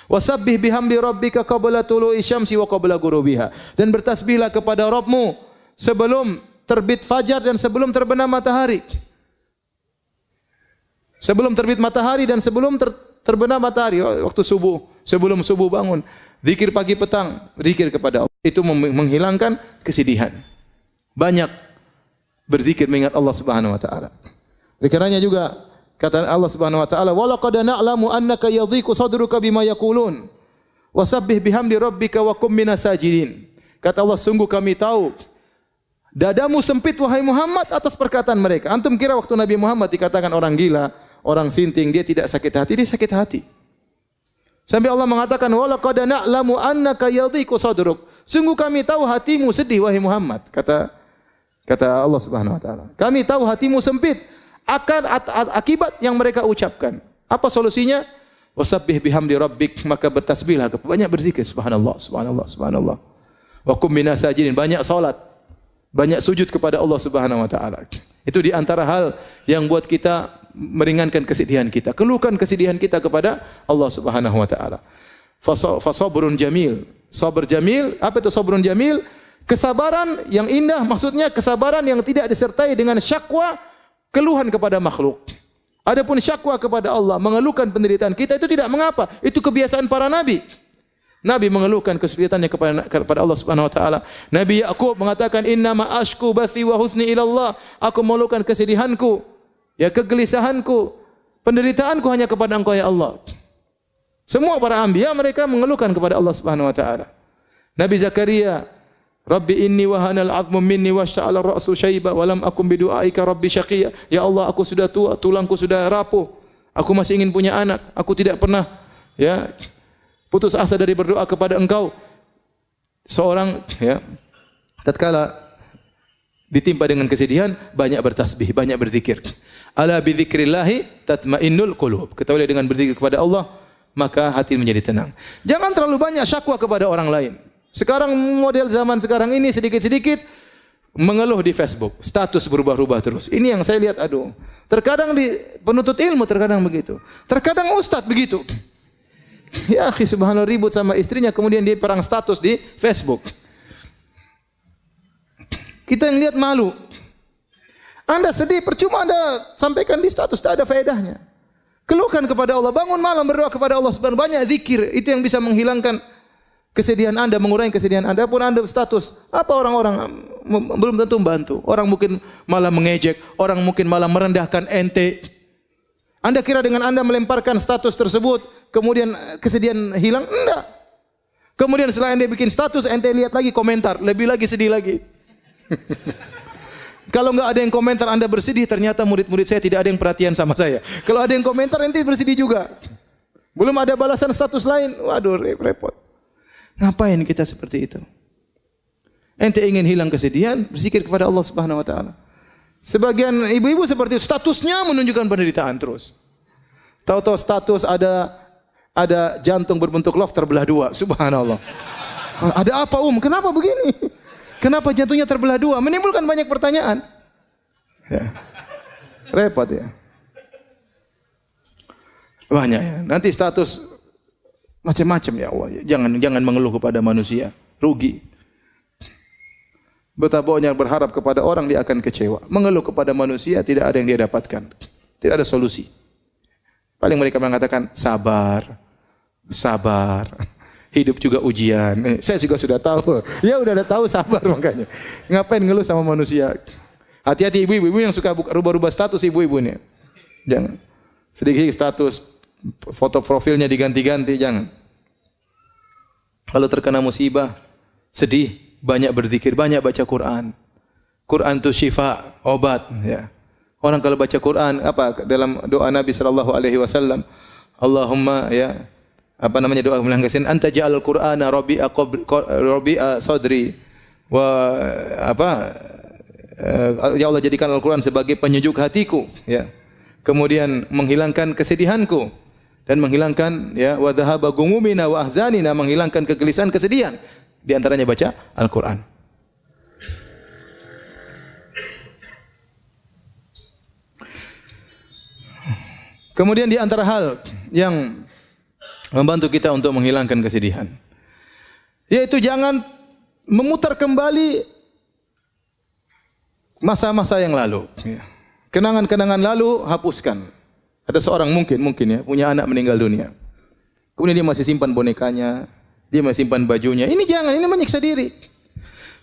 Wasabbih bihamdi rabbika qabla tulu'i syamsi wa qabla ghurubiha. Dan bertasbihlah kepada Rabbmu sebelum terbit fajar dan sebelum terbenam matahari. Sebelum terbit matahari dan sebelum terbenam matahari, waktu subuh, sebelum subuh bangun, zikir pagi petang, zikir kepada Allah. Itu menghilangkan kesedihan. Banyak berzikir mengingat Allah Subhanahu wa taala. Oleh karenanya juga kata Allah Subhanahu wa taala, "Wa laqad na'lamu annaka yadhiqu sadruka bima yaqulun. Wasabbih bihamdi rabbika wa kum minas sajidin." Kata Allah, sungguh kami tahu dadamu sempit wahai Muhammad atas perkataan mereka. Antum kira waktu Nabi Muhammad dikatakan orang gila, orang sinting, dia tidak sakit hati? Dia sakit hati. Sampai Allah mengatakan, "Wa laqad na'lamu annaka yadhiqu sadruk." Sungguh kami tahu hatimu sedih wahai Muhammad. Kata Allah Subhanahu wa taala. Kami tahu hatimu sempit akan akibat yang mereka ucapkan. Apa solusinya? Wasabbih bihamdi rabbik, maka bertasbihlah, banyak berzikir, subhanallah, subhanallah, subhanallah. Wa kum minas sajidin, banyak salat, banyak sujud kepada Allah Subhanahu wa taala. Itu di antara hal yang buat kita meringankan kesedihan kita. Keluhkan kesedihan kita kepada Allah Subhanahu wa taala. Fasabrun jamil. Sabar jamil, apa itu sabrun jamil? Kesabaran yang indah, maksudnya kesabaran yang tidak disertai dengan syakwa, keluhan kepada makhluk. Adapun syakwa kepada Allah, mengeluhkan penderitaan kita, itu tidak mengapa. Itu kebiasaan para nabi. Nabi mengeluhkan kesulitannya kepada Allah Subhanahu wa taala. Nabi Yaqub mengatakan, "Innama ashku bathi wa husni ila Allah." Aku mengeluhkan kesedihanku, ya kegelisahanku, penderitaanku hanya kepada Engkau ya Allah. Semua para anbiya mereka mengeluhkan kepada Allah Subhanahu wa taala. Nabi Zakaria, "Rabbi inni wahanal 'azmu minni washta'ala ar-ra'su syaiba wa lam akum bidu'aika rabbi syaqiyya." Ya Allah, aku sudah tua, tulangku sudah rapuh. Aku masih ingin punya anak. Aku tidak pernah putus asa dari berdoa kepada Engkau. Seorang tatkala ditimpa dengan kesedihan, banyak bertasbih, banyak berzikir. Ala bi dzikrillah tatmainnul qulub. Ketahuilah dengan berzikir kepada Allah, maka hati menjadi tenang. Jangan terlalu banyak syakwa kepada orang lain. Sekarang model zaman sekarang ini sedikit-sedikit mengeluh di Facebook, status berubah-ubah terus. Ini yang saya lihat, aduh. Terkadang di penuntut ilmu terkadang begitu. Terkadang ustadz begitu. Ya akhi, subhanallah, ribut sama istrinya kemudian dia perang status di Facebook. Kita yang lihat malu. Anda sedih, percuma Anda sampaikan di status, tak ada faedahnya. Keluhkan kepada Allah, bangun malam berdoa kepada Allah Subhanahu wa taala, banyak zikir, itu yang bisa menghilangkan kesedihan Anda, mengurangi kesedihan Anda. Pun Anda status, apa orang-orang belum tentu membantu. Orang mungkin malah mengejek, orang mungkin malah merendahkan ente. Anda kira dengan Anda melemparkan status tersebut, kemudian kesedihan hilang? Enggak. Kemudian setelah Anda bikin status, ente lihat lagi komentar, lebih lagi sedih lagi. Kalau enggak ada yang komentar Anda bersedih, ternyata murid-murid saya tidak ada yang perhatian sama saya. Kalau ada yang komentar, ente bersedih juga. Belum ada balasan status lain, waduh repot. Ngapain kita seperti itu? Ente ingin hilang kesedihan, berzikir kepada Allah Subhanahu wa taala. Sebagian ibu-ibu seperti itu, statusnya menunjukkan penderitaan terus. Tahu-tahu status ada jantung berbentuk love terbelah dua, subhanallah. Ada apa Kenapa begini? Kenapa jantungnya terbelah dua? Menimbulkan banyak pertanyaan. Ya. Repot ya. Banyak ya. Nanti status macam-macam ya Allah. Jangan mengeluh kepada manusia, rugi. Betapa banyak berharap kepada orang, dia akan kecewa. Mengeluh kepada manusia tidak ada yang dia dapatkan. Tidak ada solusi. Paling mereka mengatakan sabar. Sabar. Hidup juga ujian. Saya juga sudah tahu. Ya udah tahu, sabar makanya. Ngapain ngeluh sama manusia? Hati-hati ibu-ibu yang suka rubah-rubah status ibu-ibu ini. Jangan. Sedikit status, foto profilnya diganti-ganti, jangan. Kalau terkena musibah, sedih, banyak berzikir, banyak baca Quran. Quran itu syifa, obat, ya. Orang kalau baca Quran, apa dalam doa Nabi sallallahu alaihi wasallam, Allahumma doa melanggasin anta ja'al Qur'ana rabi'a sadri wa ya Allah, jadikan Al-Qur'an sebagai penyejuk hatiku, ya. Kemudian menghilangkan kesedihanku dan menghilangkan wa dhahaba gumumina wa ahzanina, menghilangkan kegelisahan, kesedihan. Di antaranya baca Al-Qur'an. Kemudian di antara hal yang membantu kita untuk menghilangkan kesedihan, yaitu jangan memutar kembali masa-masa yang lalu. Kenangan-kenangan lalu hapuskan. Ada seorang mungkin ya punya anak meninggal dunia. Kemudian dia masih simpan bonekanya, dia masih simpan bajunya. Ini jangan, ini menyiksa diri.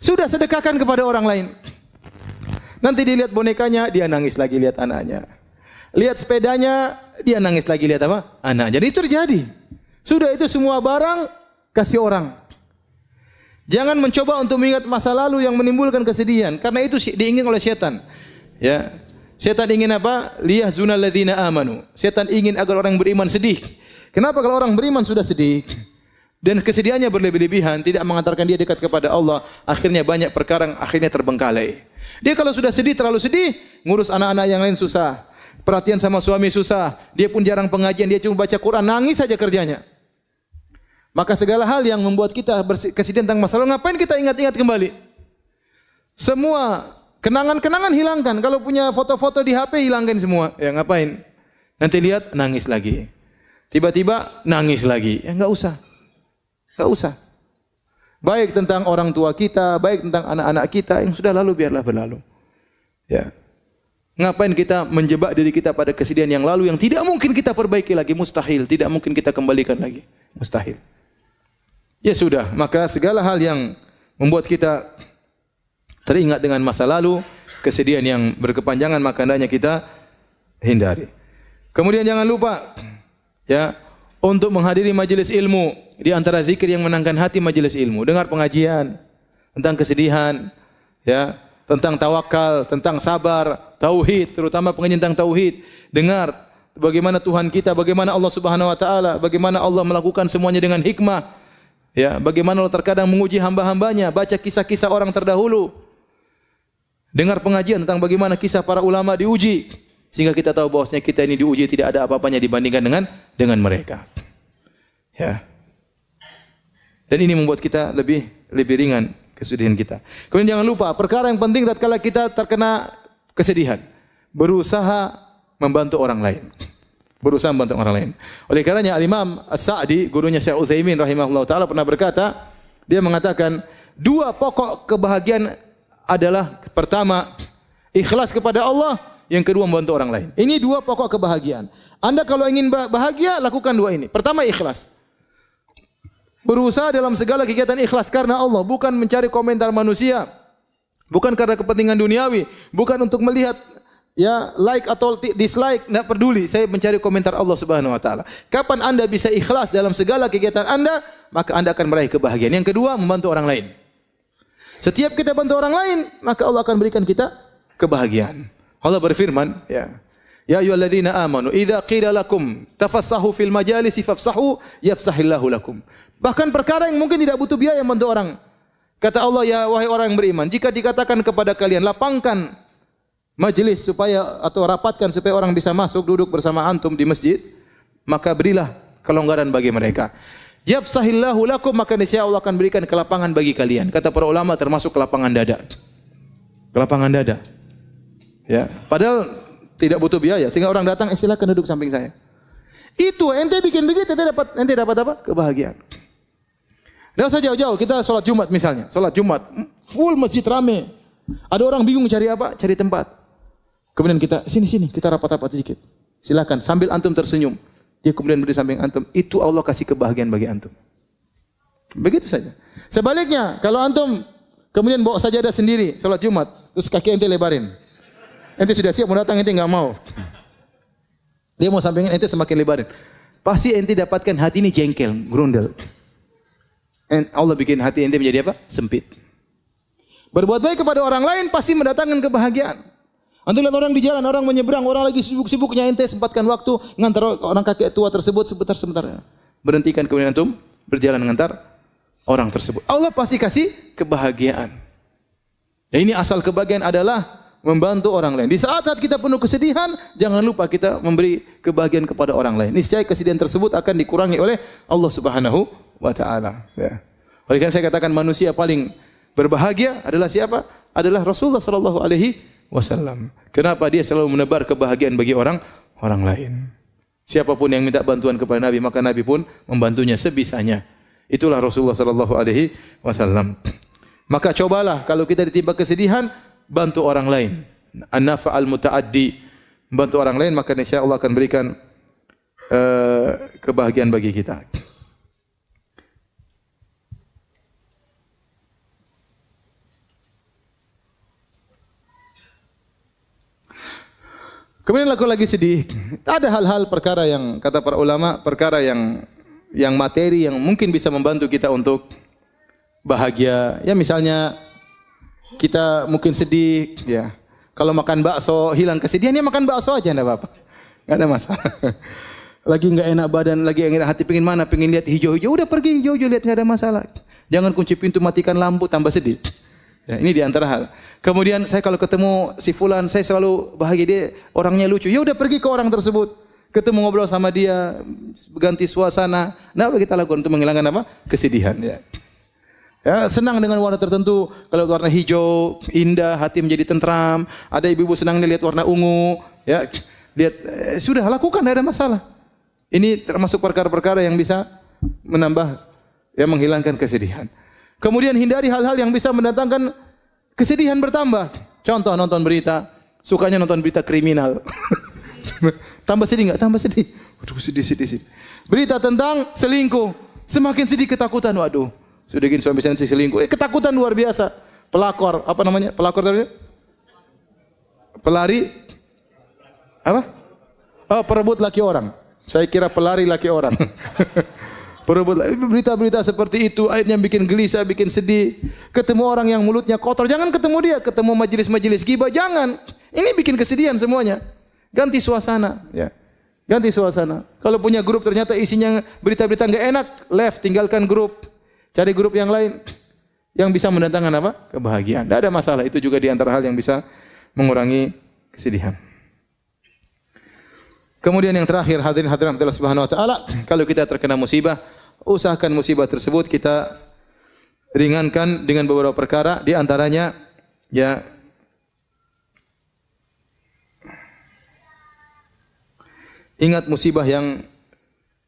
Sudah sedekahkan kepada orang lain. Nanti dilihat bonekanya, dia nangis lagi lihat anaknya. Lihat sepedanya, dia nangis lagi lihat apa? Anak. Jadi itu terjadi. Sudah itu semua barang kasih orang. Jangan mencoba untuk mengingat masa lalu yang menimbulkan kesedihan, karena itu diingin oleh setan. Ya. Setan ingin apa? Liyahzunal ladzina amanu. Setan ingin agar orang beriman sedih. Kenapa kalau orang beriman sudah sedih dan kesedihannya berlebih-lebihan, tidak mengantarkan dia dekat kepada Allah, akhirnya banyak perkara akhirnya terbengkalai. Dia kalau sudah sedih, terlalu sedih, ngurus anak-anak yang lain susah. Perhatian sama suami susah. Dia pun jarang pengajian, dia cuma baca Quran, nangis saja kerjanya. Maka segala hal yang membuat kita kesedihan tentang masa lalu, ngapain kita ingat-ingat kembali? Semua kenangan-kenangan hilangkan. Kalau punya foto-foto di HP, hilangkan semua. Ya ngapain? Nanti lihat, nangis lagi. Tiba-tiba nangis lagi. Ya enggak usah. Enggak usah. Baik tentang orang tua kita, baik tentang anak-anak kita, yang sudah lalu biarlah berlalu. Ya. Ngapain kita menjebak diri kita pada kesedihan yang lalu yang tidak mungkin kita perbaiki lagi, mustahil, tidak mungkin kita kembalikan lagi, mustahil. Ya sudah, maka segala hal yang membuat kita teringat dengan masa lalu, kesedihan yang berkepanjangan, maka hendaknya kita hindari. Kemudian jangan lupa ya untuk menghadiri majelis ilmu. Di antara zikir yang menenangkan hati majelis ilmu, dengar pengajian tentang kesedihan, ya, tentang tawakal, tentang sabar, tauhid, terutama pengajian tentang tauhid. Dengar bagaimana Tuhan kita, bagaimana Allah Subhanahu wa taala, bagaimana Allah melakukan semuanya dengan hikmah. Ya, bagaimana Allah terkadang menguji hamba-hambanya, baca kisah-kisah orang terdahulu. Dengar pengajian tentang bagaimana kisah para ulama diuji, sehingga kita tahu bahwasanya kita ini diuji tidak ada apa-apanya dibandingkan dengan mereka. Ya. Dan ini membuat kita lebih ringan kesedihan kita. Kemudian jangan lupa perkara yang penting tatkala kita terkena kesedihan, berusaha membantu orang lain. Berusaha membantu orang lain. Oleh karenanya Al-Imam As-Sa'di, gurunya Syekh Utsaimin rahimahullah taala pernah berkata, dia mengatakan, dua pokok kebahagiaan adalah pertama ikhlas kepada Allah, yang kedua membantu orang lain. Ini dua pokok kebahagiaan. Anda kalau ingin bahagia, lakukan dua ini. Pertama ikhlas. Berusaha dalam segala kegiatan ikhlas karena Allah, bukan mencari komentar manusia, bukan karena kepentingan duniawi, bukan untuk melihat ya like atau dislike, tidak peduli. Saya mencari komentar Allah Subhanahu wa taala. Kapan Anda bisa ikhlas dalam segala kegiatan Anda, maka Anda akan meraih kebahagiaan. Yang kedua, membantu orang lain. Setiap kita bantu orang lain, maka Allah akan berikan kita kebahagiaan. Allah berfirman, ya ayyuhalladzina amanu idza qila lakum tafassahu fil majalisi fafsahu yafsahillahu lakum. Bahkan perkara yang mungkin tidak butuh biaya membantu orang. Kata Allah, ya wahai orang yang beriman, jika dikatakan kepada kalian lapangkan majelis supaya atau rapatkan supaya orang bisa masuk duduk bersama antum di masjid, maka berilah kelonggaran bagi mereka. Yafsahillahu lakum, maka niscaya Allah akan berikan kelapangan bagi kalian. Kata para ulama termasuk kelapangan dada. Kelapangan dada. Ya, padahal tidak butuh biaya sehingga orang datang, silakan duduk samping saya. Itu ente bikin begitu, ente dapat apa? Kebahagiaan. Tidak usah jauh-jauh, kita sholat Jumat misalnya, sholat Jumat, full masjid rame. Ada orang bingung cari apa? Cari tempat. Kemudian kita, sini, kita rapat-rapat sedikit. Silakan, sambil antum tersenyum. Dia kemudian berdiri samping antum, itu Allah kasih kebahagiaan bagi antum. Begitu saja. Sebaliknya, kalau antum kemudian bawa sajadah sendiri, sholat Jumat, terus kaki ente lebarin. Ente sudah siap mau datang, ente nggak mau. Dia mau sampingin, ente semakin lebarin. Pasti ente dapatkan hati ini jengkel, grundel. Allah bikin hati ente menjadi apa? Sempit. Berbuat baik kepada orang lain pasti mendatangkan kebahagiaan. Antum lihat orang di jalan, orang menyeberang, orang lagi sibuk-sibuknya, ente sempatkan waktu ngantar orang kakek tua tersebut sebentar. Berhentikan kemudian antum berjalan mengantar orang tersebut. Allah pasti kasih kebahagiaan. Dan ini asal kebahagiaan adalah membantu orang lain. Di saat-saat kita penuh kesedihan, jangan lupa kita memberi kebahagiaan kepada orang lain. Niscaya kesedihan tersebut akan dikurangi oleh Allah Subhanahu wa taala. Ya. Oleh karena saya katakan manusia paling berbahagia adalah siapa? Adalah Rasulullah sallallahu alaihi wasallam. Kenapa dia selalu menebar kebahagiaan bagi orang lain? Siapapun yang minta bantuan kepada Nabi, maka Nabi pun membantunya sebisanya. Itulah Rasulullah sallallahu alaihi wasallam. Maka cobalah kalau kita ditimpa kesedihan, bantu orang lain. An-nafa'al muta'addi. membantu orang lain, maka insya Allah akan berikan kebahagiaan bagi kita. Kemudian aku lagi sedih. Ada hal-hal perkara yang kata para ulama, perkara yang materi yang mungkin bisa membantu kita untuk bahagia. Ya misalnya kita mungkin sedih, ya. Kalau makan bakso hilang kesedihan, ya makan bakso aja enggak apa-apa. Enggak ada masalah. Lagi enggak enak badan, lagi enggak enak hati, pengin mana? Pengin lihat hijau-hijau, udah pergi hijau-hijau lihat, enggak ada masalah. Jangan kunci pintu, matikan lampu, tambah sedih. Ya, ini di antara hal. Kemudian saya kalau ketemu si fulan, saya selalu bahagia, dia orangnya lucu. Ya udah pergi ke orang tersebut. Ketemu ngobrol sama dia, ganti suasana. Nah, apa kita lakukan untuk menghilangkan apa? Kesedihan, ya. Ya, senang dengan warna tertentu. Kalau warna hijau, indah, hati menjadi tentram. Ada ibu-ibu senang lihat warna ungu, ya. Lihat sudah lakukan, tidak ada masalah. Ini termasuk perkara-perkara yang bisa menambah, ya, menghilangkan kesedihan. Kemudian hindari hal-hal yang bisa mendatangkan kesedihan bertambah. Contoh nonton berita, sukanya nonton berita kriminal. Tambah sedih enggak? Tambah sedih. Waduh, sedih. Berita tentang selingkuh, semakin sedih, ketakutan. Waduh, sudah gini suami saya selingkuh. Ketakutan luar biasa. Pelakor, apa namanya? Pelakor tadi? Pelari apa? Oh, perebut laki orang. Saya kira pelari laki orang. Perebut berita-berita seperti itu akhirnya bikin gelisah, bikin sedih. Ketemu orang yang mulutnya kotor, jangan ketemu dia. Ketemu majelis-majelis ghibah, jangan. Ini bikin kesedihan semuanya. Ganti suasana, ya. Ganti suasana. Kalau punya grup ternyata isinya berita-berita enggak enak, left, tinggalkan grup. Cari grup yang lain yang bisa mendatangkan apa? Kebahagiaan. Tidak ada masalah. Itu juga di antara hal yang bisa mengurangi kesedihan. Kemudian yang terakhir, hadirin Allah Subhanahu wa taala, kalau kita terkena musibah, usahakan musibah tersebut kita ringankan dengan beberapa perkara, di antaranya ya ingat musibah yang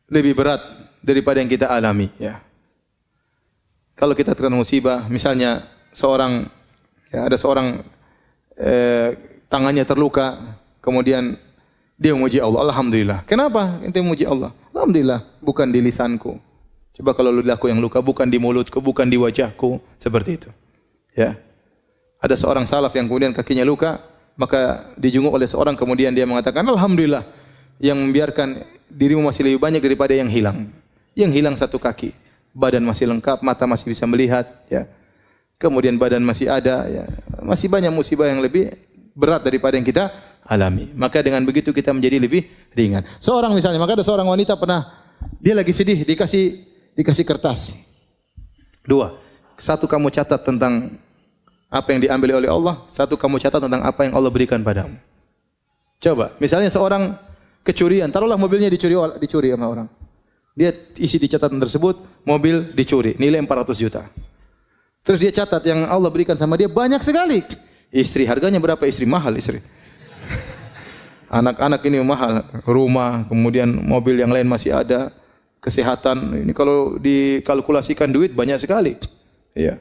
lebih berat daripada yang kita alami, ya. Kalau kita terkena musibah, misalnya ada seorang tangannya terluka, kemudian dia memuji Allah, alhamdulillah. Kenapa ente memuji Allah? Alhamdulillah, bukan di lisanku. Coba kalau lidahku yang luka, bukan di mulutku, bukan di wajahku, seperti itu. Ya. Ada seorang salaf yang kemudian kakinya luka, maka dijenguk oleh seorang, kemudian dia mengatakan, alhamdulillah, yang membiarkan dirimu masih lebih banyak daripada yang hilang. Yang hilang satu kaki, badan masih lengkap, mata masih bisa melihat, ya. Kemudian badan masih ada, ya. Masih banyak musibah yang lebih berat daripada yang kita alami. Maka dengan begitu kita menjadi lebih ringan. Seorang misalnya, maka ada seorang wanita pernah dia lagi sedih, dikasih kertas. 2. Satu kamu catat tentang apa yang diambil oleh Allah, satu kamu catat tentang apa yang Allah berikan padamu. Coba, misalnya seorang kecurian, taruhlah mobilnya dicuri sama orang. Dia isi di catatan tersebut, mobil dicuri, nilai 400 juta. Terus dia catat yang Allah berikan sama dia banyak sekali. Istri, harganya berapa istri? Mahal istri. Anak-anak ini mahal, rumah, kemudian mobil yang lain masih ada, kesehatan. Ini kalau dikalkulasikan duit banyak sekali. Iya.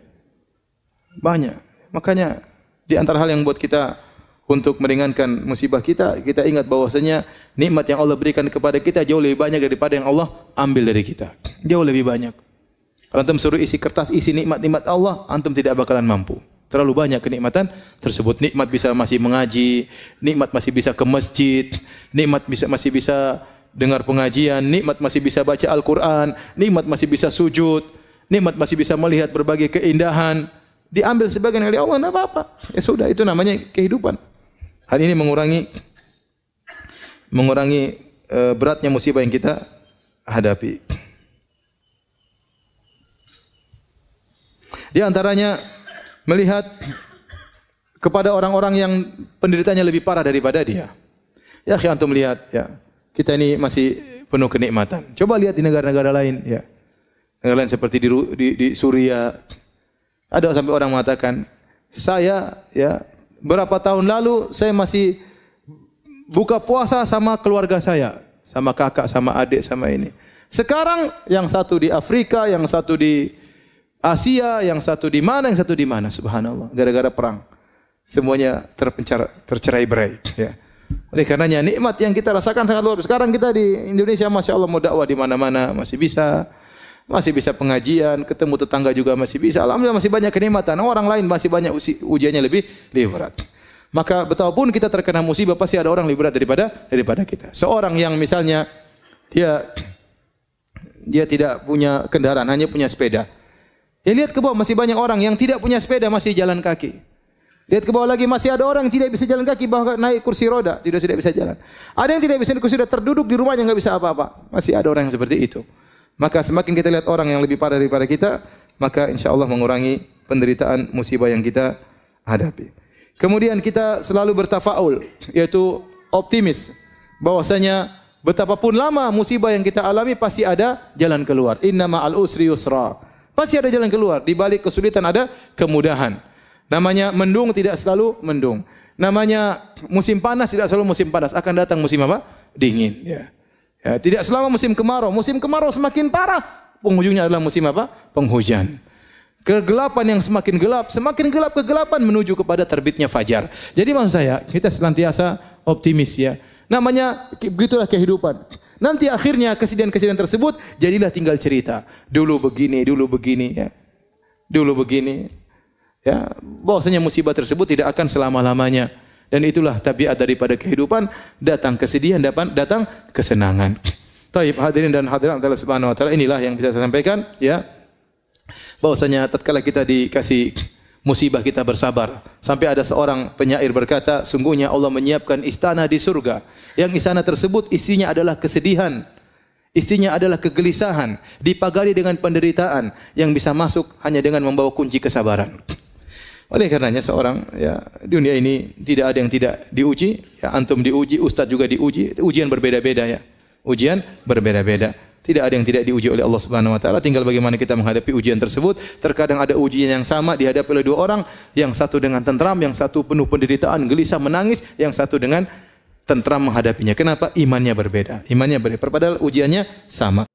Banyak. Makanya di antara hal yang buat kita untuk meringankan musibah kita ingat bahwasanya nikmat yang Allah berikan kepada kita jauh lebih banyak daripada yang Allah ambil dari kita. Jauh lebih banyak. Kalau antum suruh isi kertas, isi nikmat-nikmat Allah, antum tidak bakalan mampu. Terlalu banyak kenikmatan tersebut. Nikmat bisa masih mengaji, nikmat masih bisa ke masjid, nikmat masih bisa dengar pengajian, nikmat masih bisa baca Al-Quran, nikmat masih bisa sujud, nikmat masih bisa melihat berbagai keindahan. Diambil sebagian oleh Allah, tidak apa-apa. Ya sudah, itu namanya kehidupan. Hal ini mengurangi beratnya musibah yang kita hadapi. Di antaranya melihat kepada orang-orang yang penderitanya lebih parah daripada dia. Ya, antum lihat, ya. Kita ini masih penuh kenikmatan. Coba lihat di negara-negara lain, ya. Negara lain seperti di Suriah. Ada sampai orang mengatakan, saya ya berapa tahun lalu saya masih buka puasa sama keluarga saya, sama kakak, sama adik, sama ini. Sekarang yang satu di Afrika, yang satu di Asia, yang satu di mana, subhanallah, gara-gara perang. Semuanya tercerai-berai, ya. Oleh karenanya nikmat yang kita rasakan sangat luar biasa. Sekarang kita di Indonesia Masya Allah mau dakwah di mana-mana masih bisa. Masih bisa pengajian, ketemu tetangga juga masih bisa. Alhamdulillah masih banyak kenikmatan. Orang lain masih banyak ujiannya lebih berat. Maka betapapun kita terkena musibah pasti ada orang lebih berat daripada kita. Seorang yang misalnya dia tidak punya kendaraan, hanya punya sepeda. Ya lihat ke bawah masih banyak orang yang tidak punya sepeda masih jalan kaki. Lihat ke bawah lagi masih ada orang yang tidak bisa jalan kaki bahkan naik kursi roda tidak bisa jalan. Ada yang tidak bisa naik kursi roda terduduk di rumahnya nggak bisa apa-apa. Masih ada orang yang seperti itu. Maka semakin kita lihat orang yang lebih parah daripada kita, maka insya Allah mengurangi penderitaan musibah yang kita hadapi. Kemudian kita selalu bertafaul, yaitu optimis bahwasanya betapapun lama musibah yang kita alami pasti ada jalan keluar. Inna ma'al usri yusra. Pasti ada jalan keluar. Di balik kesulitan ada kemudahan. Namanya mendung tidak selalu mendung. Namanya musim panas tidak selalu musim panas. Akan datang musim apa? Dingin. Ya, tidak selama musim kemarau. Musim kemarau semakin parah. Penghujungnya adalah musim apa? Penghujan. Kegelapan yang semakin gelap kegelapan menuju kepada terbitnya fajar. Jadi maksud saya, kita senantiasa optimis ya. Namanya begitulah kehidupan. Nanti akhirnya kesedihan-kesedihan tersebut jadilah tinggal cerita. Dulu begini ya. Dulu begini. Ya, bahwasanya musibah tersebut tidak akan selama-lamanya. Dan itulah tabiat daripada kehidupan, datang kesedihan, datang kesenangan. Taib hadirin dan hadirat Allah Subhanahu wa taala, inilah yang bisa saya sampaikan ya. Bahwasanya tatkala kita dikasih musibah kita bersabar. Sampai ada seorang penyair berkata, sungguhnya Allah menyiapkan istana di surga. Yang istana tersebut isinya adalah kesedihan. Isinya adalah kegelisahan, dipagari dengan penderitaan yang bisa masuk hanya dengan membawa kunci kesabaran. Oleh karenanya seorang ya dunia ini tidak ada yang tidak diuji, ya antum diuji, ustaz juga diuji, ujian berbeda-beda ya. Ujian berbeda-beda. Tidak ada yang tidak diuji oleh Allah Subhanahu wa taala, tinggal bagaimana kita menghadapi ujian tersebut. Terkadang ada ujian yang sama dihadapi oleh dua orang, yang satu dengan tentram, yang satu penuh penderitaan, gelisah menangis, yang satu dengan tentram menghadapinya. Kenapa? Imannya berbeda. Padahal ujiannya sama.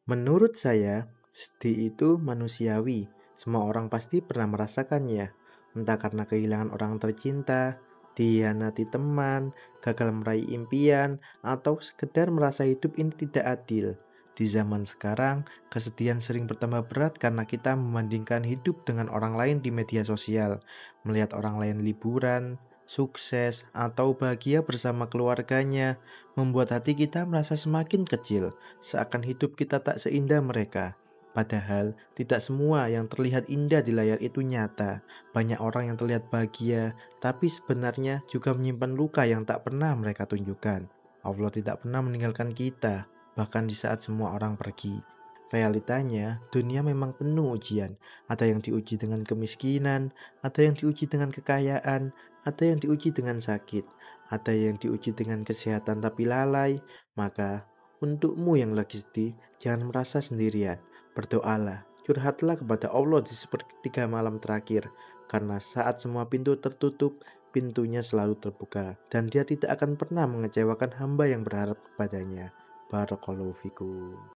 Menurut saya, sedih itu manusiawi. Semua orang pasti pernah merasakannya. Entah karena kehilangan orang tercinta, dikhianati teman, gagal meraih impian, atau sekedar merasa hidup ini tidak adil. Di zaman sekarang, kesedihan sering bertambah berat karena kita membandingkan hidup dengan orang lain di media sosial, melihat orang lain liburan, sukses, atau bahagia bersama keluarganya, membuat hati kita merasa semakin kecil, seakan hidup kita tak seindah mereka. Padahal, tidak semua yang terlihat indah di layar itu nyata. Banyak orang yang terlihat bahagia, tapi sebenarnya juga menyimpan luka yang tak pernah mereka tunjukkan. Allah tidak pernah meninggalkan kita, bahkan di saat semua orang pergi. Realitanya, dunia memang penuh ujian. Ada yang diuji dengan kemiskinan, ada yang diuji dengan kekayaan, ada yang diuji dengan sakit, ada yang diuji dengan kesehatan tapi lalai. Maka, untukmu yang lagi sedih, jangan merasa sendirian. Berdoalah, curhatlah kepada Allah di sepertiga malam terakhir, karena saat semua pintu tertutup, pintunya selalu terbuka, dan Dia tidak akan pernah mengecewakan hamba yang berharap kepadanya. Barakallahu fikum.